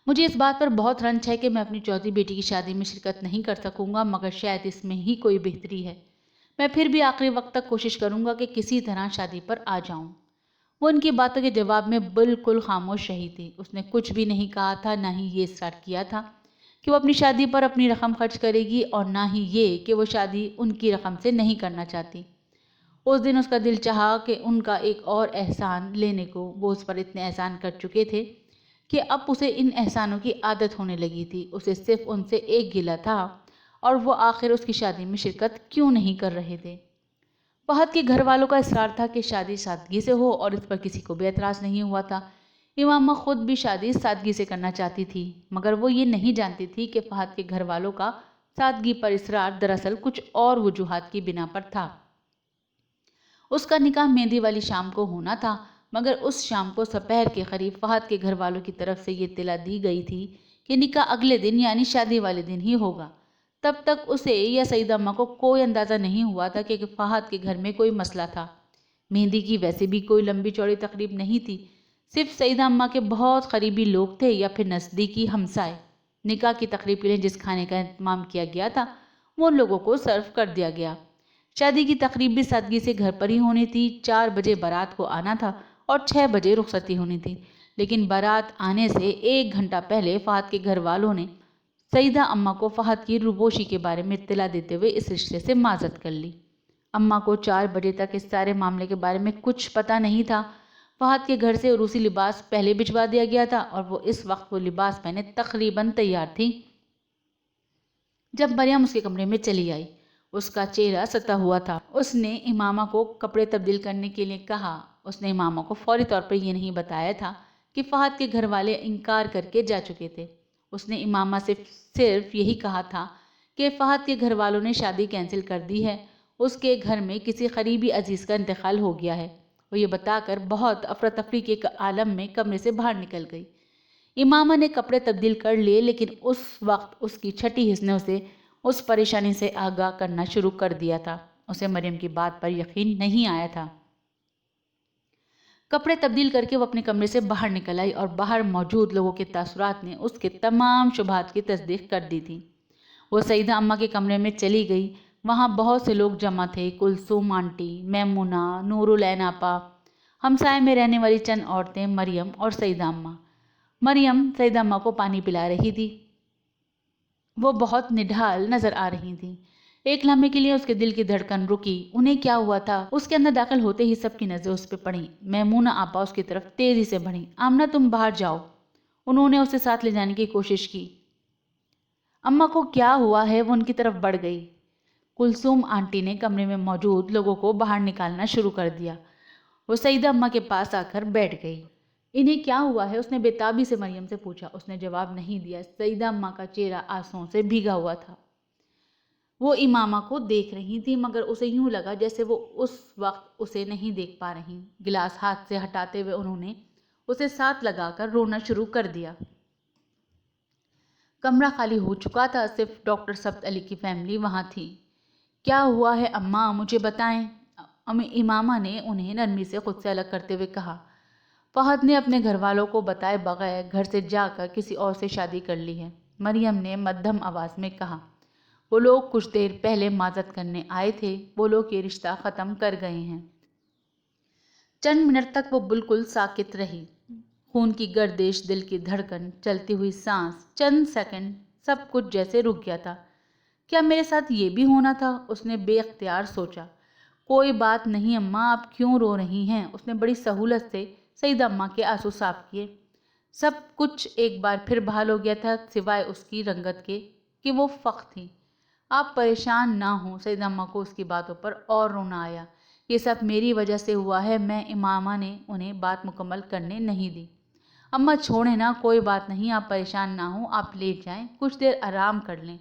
مجھے اس بات پر بہت رنج ہے کہ میں اپنی چوتھی بیٹی کی شادی میں شرکت نہیں کر سکوں گا، مگر شاید اس میں ہی کوئی بہتری ہے۔ میں پھر بھی آخری وقت تک کوشش کروں گا کہ کسی طرح شادی پر آ جاؤں۔ وہ ان کی باتوں کے جواب میں بالکل خاموش رہی تھی۔ اس نے کچھ بھی نہیں کہا تھا، نہ ہی یہ اصرار کیا تھا کہ وہ اپنی شادی پر اپنی رقم خرچ کرے گی، اور نہ ہی یہ کہ وہ شادی ان کی رقم سے نہیں کرنا چاہتی۔ اس دن اس کا دل چاہا کہ ان کا ایک اور احسان لینے کو، وہ اس پر اتنے احسان کر چکے تھے، کہ اب اسے ان احسانوں کی عادت ہونے لگی تھی۔ اسے صرف ان سے ایک گلہ تھا اور وہ آخر اس کی شادی میں شرکت کیوں نہیں کر رہے تھے۔ فہد کے گھر والوں کا اصرار تھا کہ شادی سادگی سے ہو اور اس پر کسی کو بھی اعتراض نہیں ہوا تھا۔ امامہ خود بھی شادی سادگی سے کرنا چاہتی تھی، مگر وہ یہ نہیں جانتی تھی کہ فہد کے گھر والوں کا سادگی پر اصرار دراصل کچھ اور وجوہات کی بنا پر تھا۔ اس کا نکاح مہندی والی شام کو ہونا تھا، مگر اس شام کو سپہر کے قریب فہد کے گھر والوں کی طرف سے یہ اطلاع دی گئی تھی کہ نکاح اگلے دن یعنی شادی والے دن ہی ہوگا۔ تب تک اسے یا سعیدہ اماں کو کوئی اندازہ نہیں ہوا تھا کہ فہد کے گھر میں کوئی مسئلہ تھا۔ مہندی کی ویسے بھی کوئی لمبی چوڑی تقریب نہیں تھی، صرف سعیدہ اماں کے بہت قریبی لوگ تھے یا پھر نزدیکی ہمسائے۔ نکاح کی تقریب کے لیے جس کھانے کا اہتمام کیا گیا تھا وہ ان لوگوں کو سرو کر دیا گیا۔ شادی کی تقریب بھی سادگی سے گھر پر ہی ہونی تھی۔ 4 بجے بارات کو آنا تھا اور 6 بجے رخصتی ہونی تھی، لیکن بارات آنے سے 1 گھنٹہ پہلے فہد کے گھر والوں نے سعیدہ اماں کو فہد کی روپوشی کے بارے میں اطلاع دیتے ہوئے اس رشتے سے معذرت کر لی۔ اماں کو 4 بجے تک اس سارے معاملے کے بارے میں کچھ پتہ نہیں تھا۔ فہد کے گھر سے عروسی لباس پہلے بھجوا دیا گیا تھا اور وہ اس وقت وہ لباس پہنے تقریباً تیار تھی جب مریم اس کے کمرے میں چلی آئی۔ اس کا چہرہ ستا ہوا تھا۔ اس نے امامہ کو کپڑے تبدیل کرنے کے لیے کہا۔ اس نے امامہ کو فوری طور پر یہ نہیں بتایا تھا کہ فہد کے گھر والے انکار کر کے جا چکے تھے۔ اس نے امامہ سے صرف یہی کہا تھا کہ فہد کے گھر والوں نے شادی کینسل کر دی ہے، اس کے گھر میں کسی قریبی عزیز کا انتقال ہو گیا ہے۔ وہ یہ بتا کر بہت افراتفری کے عالم میں کمرے سے باہر نکل گئی۔ امامہ نے کپڑے تبدیل کر لیے، لیکن اس وقت اس کی چھٹی حس نے اسے اس پریشانی سے آگاہ کرنا شروع کر دیا تھا۔ اسے مریم کی بات پر یقین نہیں آیا تھا۔ کپڑے تبدیل کر کے وہ اپنے کمرے سے باہر نکل آئی اور باہر موجود لوگوں کے تاثرات نے اس کے تمام شبہات کی تصدیق کر دی تھی۔ وہ سعیدہ اماں کے کمرے میں چلی گئی۔ وہاں بہت سے لوگ جمع تھے: کلثوم آنٹی، میمونہ، نور العین آپا، ہمسائے میں رہنے والی چند عورتیں، مریم اور سعیدہ اماں۔ مریم سعیدہ اماں کو پانی پلا رہی تھی۔ وہ بہت نڈھال نظر آ رہی تھیں۔ ایک لمحے کے لیے اس کے دل کی دھڑکن رکی۔ انہیں کیا ہوا تھا؟ اس کے اندر داخل ہوتے ہی سب کی نظریں اس پہ پڑیں۔ میمونہ آپا اس کی طرف تیزی سے بڑھیں۔ آمنہ تم باہر جاؤ۔ انہوں نے اسے ساتھ لے جانے کی کوشش کی۔ اماں کو کیا ہوا ہے؟ وہ ان کی طرف بڑھ گئی۔ کلثوم آنٹی نے کمرے میں موجود لوگوں کو باہر نکالنا شروع کر دیا۔ وہ سعیدہ اماں کے پاس آ کر بیٹھ گئی۔ انہیں کیا ہوا ہے؟ اس نے بے تابی سے مریم سے پوچھا۔ اس نے جواب نہیں دیا۔ سعیدہ اماں کا چہرہ آنسوؤں سے بھیگا ہوا تھا۔ وہ امامہ کو دیکھ رہی تھی، مگر اسے یوں لگا جیسے وہ اس وقت اسے نہیں دیکھ پا رہی۔ گلاس ہاتھ سے ہٹاتے ہوئے انہوں نے اسے ساتھ لگا کر رونا شروع کر دیا۔ کمرہ خالی ہو چکا تھا، صرف ڈاکٹر ثبت علی کی فیملی وہاں تھی۔ کیا ہوا ہے اماں؟ مجھے بتائیں، امامہ نے انہیں نرمی سے خود سے الگ کرتے ہوئے کہا۔ فہد نے اپنے گھر والوں کو بتائے بغیر گھر سے جا کر کسی اور سے شادی کر لی ہے، مریم نے مدھم آواز میں کہا۔ وہ لوگ کچھ دیر پہلے معذرت کرنے آئے تھے، وہ لوگ یہ رشتہ ختم کر گئے ہیں۔ چند منٹ تک وہ بالکل ساکت رہی۔ خون کی گردش، دل کی دھڑکن، چلتی ہوئی سانس، چند سیکنڈ سب کچھ جیسے رک گیا تھا۔ کیا میرے ساتھ یہ بھی ہونا تھا؟ اس نے بے اختیار سوچا۔ کوئی بات نہیں اماں، آپ کیوں رو رہی ہیں؟ اس نے بڑی سہولت سے سعیدہ اماں کے آنسو صاف کیے۔ سب کچھ ایک بار پھر بحال ہو گیا تھا، سوائے اس کی رنگت کے کہ وہ فخر تھی۔ آپ پریشان نہ ہوں۔ سعیدہ اماں کو اس کی باتوں پر اور رونا آیا۔ یہ سب میری وجہ سے ہوا ہے۔ امامہ نے انہیں بات مکمل کرنے نہیں دی۔ اماں چھوڑیں نا، کوئی بات نہیں، آپ پریشان نہ ہوں، آپ لیٹ جائیں، کچھ دیر آرام کر لیں۔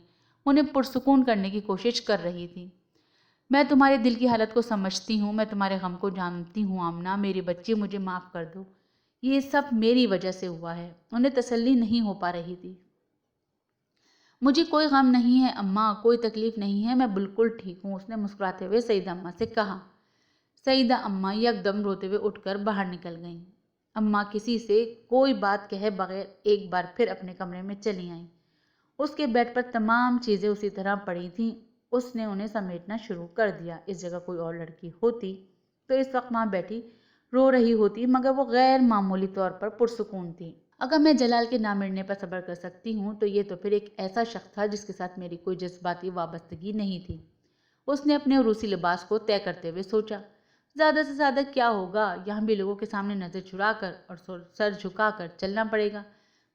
انہیں پرسکون کرنے کی کوشش کر رہی تھی۔ میں تمہارے دل کی حالت کو سمجھتی ہوں، میں تمہارے غم کو جانتی ہوں آمنہ، میری بچی، مجھے معاف کر دو، یہ سب میری وجہ سے ہوا ہے۔ انہیں تسلی نہیں ہو پا رہی تھی۔ مجھے کوئی غم نہیں ہے اماں، کوئی تکلیف نہیں ہے، میں بالکل ٹھیک ہوں، اس نے مسکراتے ہوئے سعیدہ اماں سے کہا۔ سعیدہ اماں یکدم روتے ہوئے اٹھ کر باہر نکل گئیں۔ اماں کسی سے کوئی بات کہے بغیر ایک بار پھر اپنے کمرے میں چلی آئیں۔ اس کے بیڈ پر تمام چیزیں اسی طرح پڑی تھیں۔ اس نے انہیں سمیٹنا شروع کر دیا۔ اس جگہ کوئی اور لڑکی ہوتی تو اس وقت وہاں بیٹھی رو رہی ہوتی، مگر وہ غیر معمولی طور پر پرسکون تھی۔ اگر میں جلال کے نہ ملنے پر صبر کر سکتی ہوں تو یہ تو پھر ایک ایسا شخص تھا جس کے ساتھ میری کوئی جذباتی وابستگی نہیں تھی۔ اس نے اپنے عروسی لباس کو طے کرتے ہوئے سوچا۔ زیادہ سے زیادہ کیا ہوگا، یہاں بھی لوگوں کے سامنے نظر چرا کر اور سر جھکا کر چلنا پڑے گا،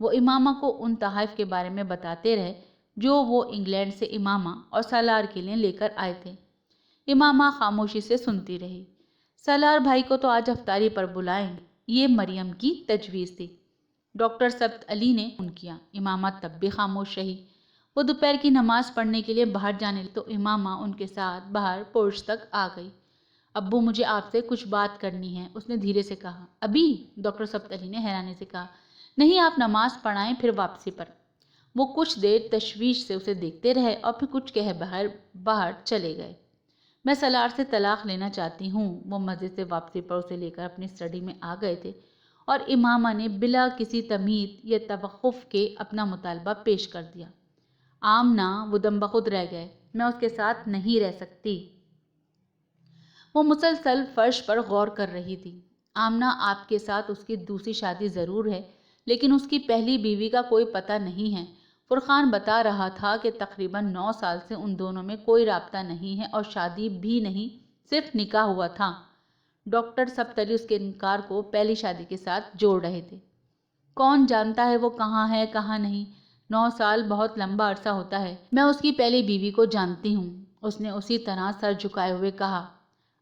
وہ امامہ کو ان تحائف کے بارے میں بتاتے رہے جو وہ انگلینڈ سے امامہ اور سالار کے لیے لے کر آئے تھے۔ امامہ خاموشی سے سنتی رہی۔ سالار بھائی کو تو آج افطاری پر بلائیں، یہ مریم کی تجویز تھی۔ ڈاکٹر سبت علی نے فون کیا۔ امامہ تب بھی خاموش رہی۔ وہ دوپہر کی نماز پڑھنے کے لیے باہر جانے لگی تو امامہ ان کے ساتھ باہر پورچ تک آ گئی۔ ابو مجھے آپ سے کچھ بات کرنی ہے، اس نے دھیرے سے کہا۔ ابھی؟ ڈاکٹر سبت علی نے حیرانی سے کہا۔ نہیں، آپ نماز پڑھائیں پھر واپسی پر۔ وہ کچھ دیر تشویش سے اسے دیکھتے رہے اور پھر کچھ کہہ باہر چلے گئے۔ میں سالار سے طلاق لینا چاہتی ہوں۔ وہ مسجد سے واپسی پر اسے لے کر اپنی اسٹڈی میں آ گئے تھے اور امامہ نے بلا کسی تمہید یا توقف کے اپنا مطالبہ پیش کر دیا۔ آمنہ، وہ دم بخود رہ گئے، میں اس کے ساتھ نہیں رہ سکتی۔ وہ مسلسل فرش پر غور کر رہی تھی۔ آمنہ، آپ کے ساتھ اس کی دوسری شادی ضرور ہے، لیکن اس کی پہلی بیوی کا کوئی پتہ نہیں ہے۔ فرقان بتا رہا تھا کہ تقریباً 9 سال سے ان دونوں میں کوئی رابطہ نہیں ہے اور شادی بھی نہیں، صرف نکاح ہوا تھا۔ ڈاکٹر سبت علی اس کے انکار کو پہلی شادی کے ساتھ جوڑ رہے تھے۔ کون جانتا ہے وہ کہاں ہے کہاں نہیں؟ 9 سال بہت لمبا عرصہ ہوتا ہے۔ میں اس کی پہلی بیوی کو جانتی ہوں، اس نے اسی طرح سر جھکائے ہوئے کہا۔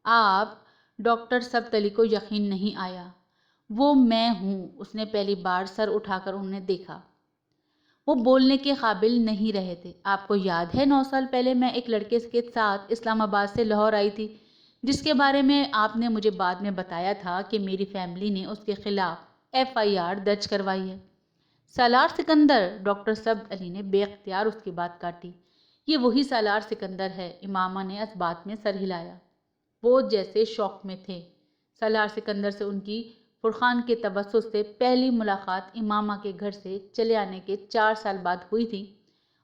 آپ؟ ڈاکٹر سبت علی کو یقین نہیں آیا۔ وہ میں ہوں، اس نے پہلی بار سر اٹھا کر انہیں دیکھا۔ وہ بولنے کے قابل نہیں رہے تھے۔ آپ کو یاد ہے 9 سال پہلے میں ایک لڑکے کے ساتھ اسلام آباد سے لاہور آئی تھی، جس کے بارے میں آپ نے مجھے بعد میں بتایا تھا کہ میری فیملی نے اس کے خلاف FIR درج کروائی ہے۔ سالار سکندر؟ ڈاکٹر سبت علی نے بے اختیار اس کی بات کاٹی۔ یہ وہی سالار سکندر ہے۔ امامہ نے اس بات میں سر ہلایا۔ وہ جیسے شوق میں تھے۔ سالار سکندر سے ان کی فرقان کے تبسط سے پہلی ملاقات امامہ کے گھر سے چلے آنے کے 4 سال بعد ہوئی تھی،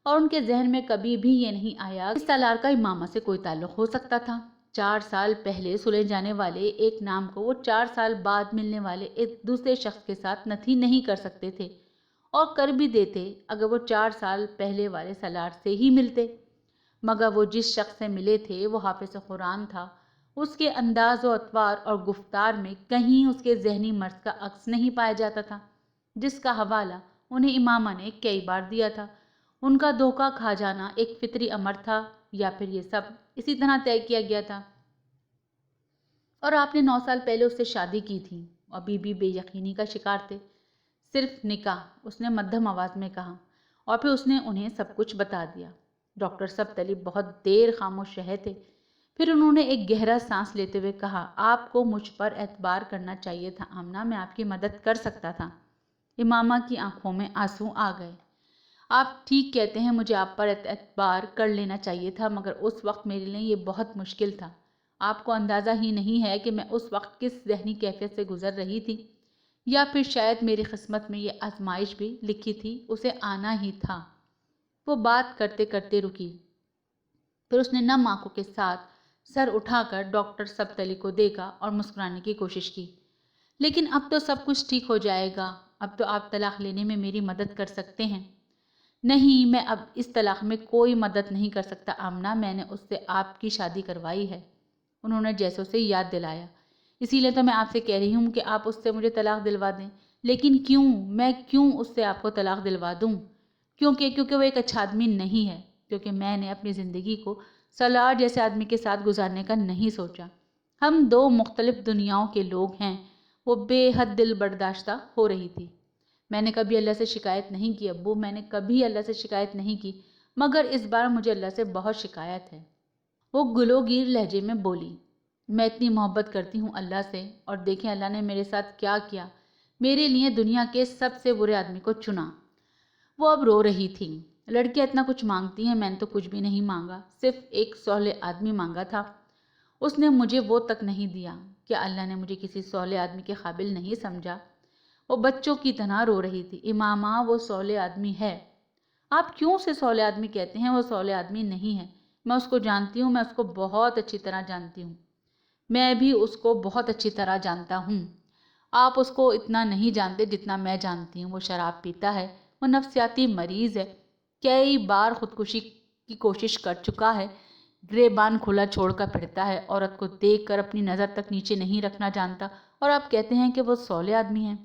اور ان کے ذہن میں کبھی بھی یہ نہیں آیا کہ اس سالار کا امامہ سے کوئی تعلق ہو سکتا تھا۔ 4 سال پہلے سلے جانے والے ایک نام کو وہ 4 سال بعد ملنے والے ایک دوسرے شخص کے ساتھ نتھی نہیں کر سکتے تھے، اور کر بھی دیتے اگر وہ 4 سال پہلے والے سالار سے ہی ملتے، مگر وہ جس شخص سے ملے تھے وہ حافظ قرآن تھا۔ اس کے انداز و اطوار اور گفتار میں کہیں اس کے ذہنی مرض کا عکس نہیں پایا جاتا تھا، جس کا حوالہ انہیں امامہ نے کئی بار دیا تھا۔ ان کا دھوکہ کھا جانا ایک فطری امر تھا، یا پھر یہ سب اسی طرح طے کیا گیا تھا؟ اور آپ نے 9 سال پہلے اس سے شادی کی تھی، ابھی بھی بے یقینی کا شکار تھے۔ صرف نکاح، اس نے مدھم آواز میں کہا، اور پھر اس نے انہیں سب کچھ بتا دیا۔ ڈاکٹر سبت علی بہت دیر خاموش رہے تھے، پھر انہوں نے ایک گہرا سانس لیتے ہوئے کہا، آپ کو مجھ پر اعتبار کرنا چاہیے تھا آمنہ، میں آپ کی مدد کر سکتا تھا۔ امامہ کی آنکھوں میں آنسو آ گئے۔ آپ ٹھیک کہتے ہیں، مجھے آپ پر اعتبار کر لینا چاہیے تھا، مگر اس وقت میرے لیے یہ بہت مشکل تھا۔ آپ کو اندازہ ہی نہیں ہے کہ میں اس وقت کس ذہنی کیفیت سے گزر رہی تھی، یا پھر شاید میری قسمت میں یہ آزمائش بھی لکھی تھی، اسے آنا ہی تھا۔ وہ بات کرتے کرتے رکی، پھر اس نے نم آنکھوں کے ساتھ سر اٹھا کر ڈاکٹر سبت علی کو دیکھا اور مسکرانے کی کوشش کی۔ لیکن اب تو سب کچھ ٹھیک ہو جائے گا، اب تو آپ طلاق لینے میں میری مدد کر سکتے ہیں۔ نہیں، میں اب اس طلاق میں کوئی مدد نہیں کر سکتا آمنہ، میں نے اس سے آپ کی شادی کروائی ہے، انہوں نے جیسے اسے یاد دلایا۔ اسی لیے تو میں آپ سے کہہ رہی ہوں کہ آپ اس سے مجھے طلاق دلوا دیں۔ لیکن کیوں؟ میں کیوں اس سے آپ کو طلاق دلوا دوں؟ کیونکہ وہ ایک اچھا آدمی نہیں ہے، کیونکہ میں نے اپنی زندگی کو سالار جیسے آدمی کے ساتھ گزارنے کا نہیں سوچا۔ ہم 2 مختلف دنیاؤں کے لوگ ہیں۔ وہ بے حد دل برداشتہ ہو رہی تھی۔ میں نے کبھی اللہ سے شکایت نہیں کی ابو، میں نے کبھی اللہ سے شکایت نہیں کی، مگر اس بار مجھے اللہ سے بہت شکایت ہے۔ وہ گلوگیر لہجے میں بولی، میں اتنی محبت کرتی ہوں اللہ سے، اور دیکھیں اللہ نے میرے ساتھ کیا کیا، میرے لیے دنیا کے سب سے برے آدمی کو چنا۔ وہ اب رو رہی تھی۔ لڑکیاں اتنا کچھ مانگتی ہیں، میں نے تو کچھ بھی نہیں مانگا، صرف ایک صالح آدمی مانگا تھا، اس نے مجھے وہ تک نہیں دیا۔ کیا اللہ نے مجھے کسی صالح آدمی کے قابل نہیں سمجھا؟ وہ بچوں کی طرح رو رہی تھی۔ امامہ، وہ صالح آدمی ہے۔ آپ کیوں اسے صالح آدمی کہتے ہیں؟ وہ صالح آدمی نہیں ہے، میں اس کو جانتی ہوں، میں اس کو بہت اچھی طرح جانتی ہوں۔ میں بھی اس کو بہت اچھی طرح جانتا ہوں۔ آپ اس کو اتنا نہیں جانتے جتنا میں جانتی ہوں۔ وہ شراب پیتا ہے، وہ نفسیاتی مریض ہے، کئی بار خودکشی کی کوشش کر چکا ہے، گریبان کھلا چھوڑ کر پھرتا ہے، عورت کو دیکھ کر اپنی نظر تک نیچے نہیں رکھنا جانتا، اور آپ کہتے ہیں کہ وہ صالح آدمی ہیں۔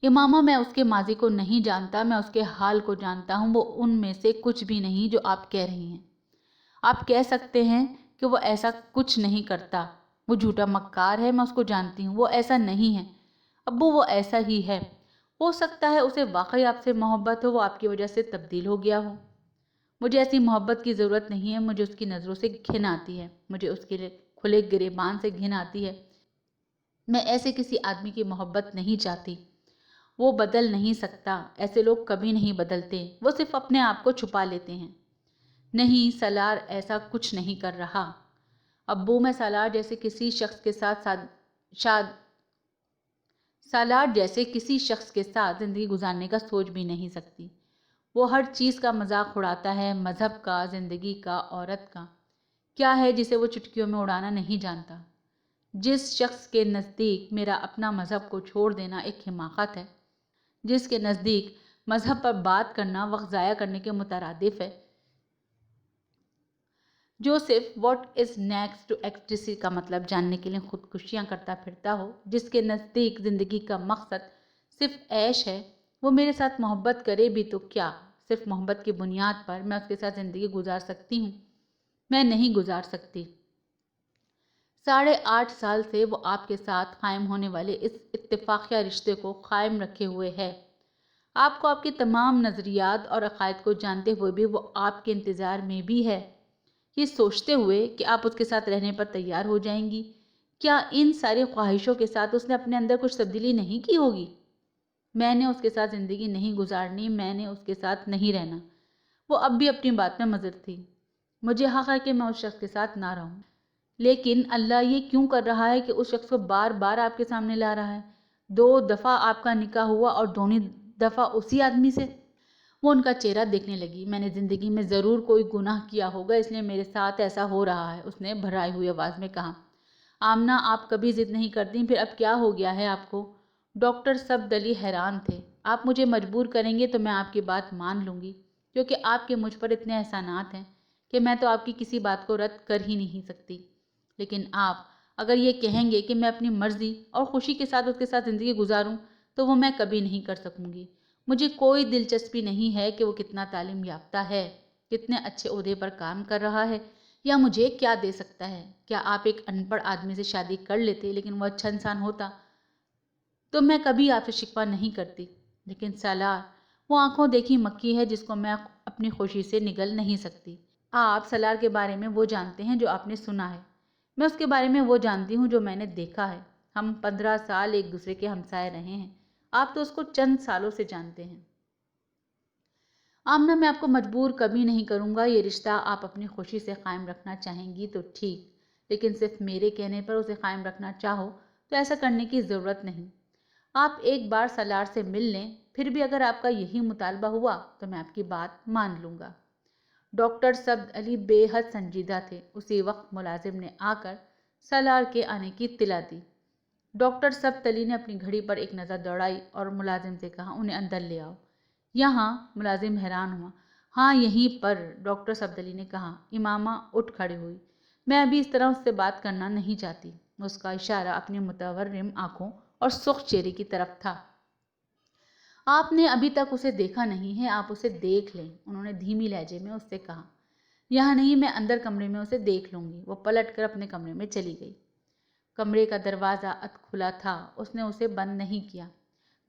امامہ میں اس کے ماضی کو نہیں جانتا، میں اس کے حال کو جانتا ہوں، وہ ان میں سے کچھ بھی نہیں جو آپ کہہ رہی ہیں۔ آپ کہہ سکتے ہیں کہ وہ ایسا کچھ نہیں کرتا، وہ جھوٹا مکار ہے، میں اس کو جانتی ہوں، وہ ایسا نہیں ہے۔ ابو وہ ایسا ہی ہے، ہو سکتا ہے اسے واقعی آپ سے محبت ہو، وہ آپ کی وجہ سے تبدیل ہو گیا ہو۔ مجھے ایسی محبت کی ضرورت نہیں ہے، مجھے اس کی نظروں سے گھن آتی ہے، مجھے اس کے کھلے گریبان سے گھن آتی ہے۔ میں ایسے کسی آدمی کی محبت نہیں چاہتی، وہ بدل نہیں سکتا، ایسے لوگ کبھی نہیں بدلتے، وہ صرف اپنے آپ کو چھپا لیتے ہیں۔ نہیں، سالار ایسا کچھ نہیں کر رہا۔ ابو میں سالار جیسے کسی شخص کے ساتھ زندگی گزارنے کا سوچ بھی نہیں سکتی۔ وہ ہر چیز کا مذاق اڑاتا ہے، مذہب کا، زندگی کا، عورت کا۔ کیا ہے جسے وہ چٹکیوں میں اڑانا نہیں جانتا؟ جس شخص کے نزدیک میرا اپنا مذہب کو چھوڑ دینا ایک حماقت ہے، جس کے نزدیک مذہب پر بات کرنا وقت ضائع کرنے کے مترادف ہے، جو صرف what is next to ecstasy کا مطلب جاننے کے لیے خودکشیاں کرتا پھرتا ہو، جس کے نزدیک زندگی کا مقصد صرف عیش ہے، وہ میرے ساتھ محبت کرے بھی تو کیا؟ صرف محبت کی بنیاد پر میں اس کے ساتھ زندگی گزار سکتی ہوں؟ میں نہیں گزار سکتی۔ 8.5 سال سے وہ آپ کے ساتھ قائم ہونے والے اس اتفاقیہ رشتے کو قائم رکھے ہوئے ہے۔ آپ کو آپ کے تمام نظریات اور عقائد کو جانتے ہوئے بھی وہ آپ کے انتظار میں بھی ہے، یہ سوچتے ہوئے کہ آپ اس کے ساتھ رہنے پر تیار ہو جائیں گی۔ کیا ان ساری خواہشوں کے ساتھ اس نے اپنے اندر کچھ تبدیلی نہیں کی ہوگی؟ میں نے اس کے ساتھ زندگی نہیں گزارنی، میں نے اس کے ساتھ نہیں رہنا۔ وہ اب بھی اپنی بات میں مضر تھی۔ مجھے حق ہے کہ میں اس شخص کے ساتھ نہ رہوں، لیکن اللہ یہ کیوں کر رہا ہے کہ اس شخص کو بار بار آپ کے سامنے لا رہا ہے؟ 2 دفعہ آپ کا نکاح ہوا اور دونوں دفعہ اسی آدمی سے۔ وہ ان کا چہرہ دیکھنے لگی۔ میں نے زندگی میں ضرور کوئی گناہ کیا ہوگا، اس لیے میرے ساتھ ایسا ہو رہا ہے، اس نے بھرائی ہوئی آواز میں کہا۔ آمنہ، آپ کبھی ضد نہیں کرتی، پھر اب کیا ہو گیا ہے آپ کو؟ ڈاکٹر سبز علی حیران تھے۔ آپ مجھے مجبور کریں گے تو میں آپ کی بات مان لوں گی، کیونکہ آپ کے مجھ پر اتنے احسانات ہیں کہ میں تو آپ کی کسی بات کو رد کر ہی نہیں سکتی۔ لیکن آپ اگر یہ کہیں گے کہ میں اپنی مرضی اور خوشی کے ساتھ اس کے ساتھ زندگی گزاروں تو وہ میں کبھی نہیں کر سکوں گی۔ مجھے کوئی دلچسپی نہیں ہے کہ وہ کتنا تعلیم یافتہ ہے، کتنے اچھے عہدے پر کام کر رہا ہے، یا مجھے کیا دے سکتا ہے۔ کیا آپ ایک ان پڑھ آدمی سے شادی کر لیتے لیکن وہ اچھا انسان ہوتا تو میں کبھی آپ سے شکوہ نہیں کرتی۔ لیکن سالار، وہ آنکھوں دیکھی مکھی ہے جس کو میں اپنی خوشی سے نگل نہیں سکتی۔ آپ سالار کے بارے میں وہ جانتے ہیں جو آپ نے سنا ہے، میں اس کے بارے میں وہ جانتی ہوں جو میں نے دیکھا ہے۔ ہم 15 سال ایک دوسرے کے ہمسائے رہے ہیں، آپ تو اس کو چند سالوں سے جانتے ہیں۔ آمنہ، میں آپ کو مجبور کبھی نہیں کروں گا، یہ رشتہ آپ اپنی خوشی سے قائم رکھنا چاہیں گی تو ٹھیک، لیکن صرف میرے کہنے پر اسے قائم رکھنا چاہو تو ایسا کرنے کی ضرورت نہیں۔ آپ ایک بار سالار سے مل لیں، پھر بھی اگر آپ کا یہی مطالبہ ہوا تو میں آپ کی بات مان لوں گا۔ ڈاکٹر سبز علی بے حد سنجیدہ تھے۔ اسی وقت ملازم نے آ کر سالار کے آنے کی اطلاع دی۔ ڈاکٹر سبز علی نے اپنی گھڑی پر ایک نظر دوڑائی اور ملازم سے کہا، انہیں اندر لے آؤ۔ یہاں؟ ملازم حیران ہوا۔ ہاں، یہیں پر، ڈاکٹر سبز علی نے کہا۔ امامہ اٹھ کھڑی ہوئی۔ میں ابھی اس طرح اس سے بات کرنا نہیں چاہتی۔ اس کا اشارہ اپنی متورم آنکھوں اور سرخ چہرے کی طرف تھا۔ آپ نے ابھی تک اسے دیکھا نہیں ہے، آپ اسے دیکھ لیں، انہوں نے دھیمی لہجے میں اس سے کہا۔ یہاں نہیں، میں اندر کمرے میں اسے دیکھ لوں گی۔ وہ پلٹ کر اپنے کمرے میں چلی گئی۔ کمرے کا دروازہ اد کھلا تھا، اس نے اسے بند نہیں کیا۔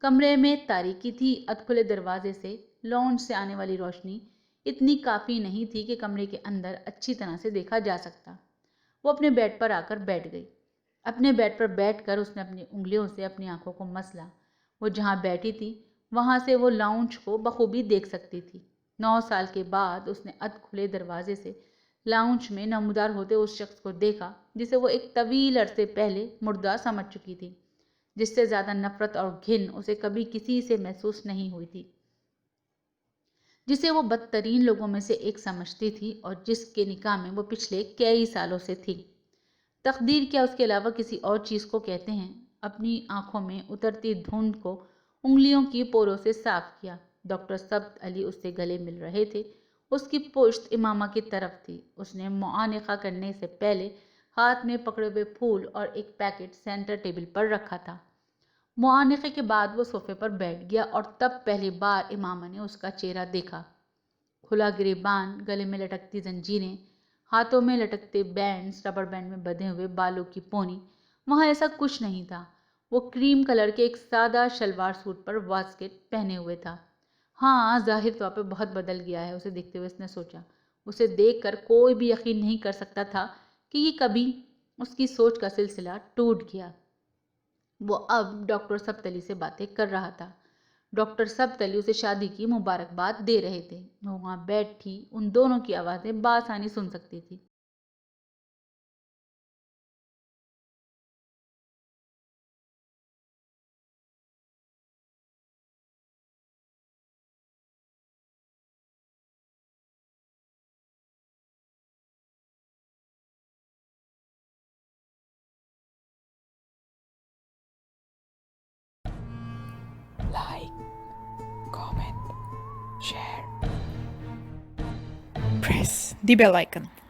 کمرے میں تاریکی تھی۔ اد کھلے دروازے سے لانچ سے آنے والی روشنی اتنی کافی نہیں تھی کہ کمرے کے اندر اچھی طرح سے دیکھا جا سکتا۔ وہ اپنے بیڈ پر آ کر بیٹھ گئی۔ اپنے بیڈ پر بیٹھ کر اس نے اپنی انگلیوں سے اپنی آنکھوں کو مسلا۔ وہ جہاں بیٹھی تھی وہاں سے وہ لاؤنج کو بخوبی دیکھ سکتی تھی۔ 9 سال کے بعد اس نے اد کھلے دروازے سے لاؤنج میں نمودار ہوتے اس شخص کو دیکھا جسے وہ ایک طویل عرصے پہلے مردہ سمجھ چکی تھی، جس سے زیادہ نفرت اور گھن اسے کبھی کسی سے محسوس نہیں ہوئی تھی، جسے وہ بدترین لوگوں میں سے ایک سمجھتی تھی اور جس کے نکاح میں وہ پچھلے کئی سالوں سے تھی۔ تقدیر کیا اس کے علاوہ کسی اور چیز کو کہتے ہیں؟ اپنی آنکھوں میں اترتی دھند کو انگلیوں کی پوروں سے صاف کیا۔ ڈاکٹر سبز علی اس سے گلے مل رہے تھے۔ اس کی پشت امامہ کی طرف تھی۔ اس نے معانقہ کرنے سے پہلے ہاتھ میں پکڑے ہوئے پھول اور ایک پیکٹ سینٹر ٹیبل پر رکھا تھا۔ معانقے کے بعد وہ صوفے پر بیٹھ گیا اور تب پہلی بار امامہ نے اس کا چہرہ دیکھا۔ کھلا گریبان، گلے میں لٹکتی زنجیریں، ہاتھوں میں لٹکتے بینڈز، ربڑ بینڈ میں بدھے ہوئے بالوں کی پونی، وہاں ایسا کچھ نہیں تھا۔ وہ کریم کلر کے ایک سادہ شلوار سوٹ پر واسکٹ پہنے ہوئے تھا۔ ہاں، ظاہر طور پہ بہت بدل گیا ہے، اسے دیکھتے ہوئے اس نے سوچا۔ اسے دیکھ کر کوئی بھی یقین نہیں کر سکتا تھا کہ یہ کبھی اس کی سوچ کا سلسلہ ٹوٹ گیا۔ وہ اب ڈاکٹر سبتلی سے باتیں کر رہا تھا۔ ڈاکٹر سبتلی اسے شادی کی مبارکباد دے رہے تھے۔ وہ وہاں بیٹھی ان دونوں کی آوازیں بآسانی سن سکتی تھی۔ Like, comment, share, press the bell icon.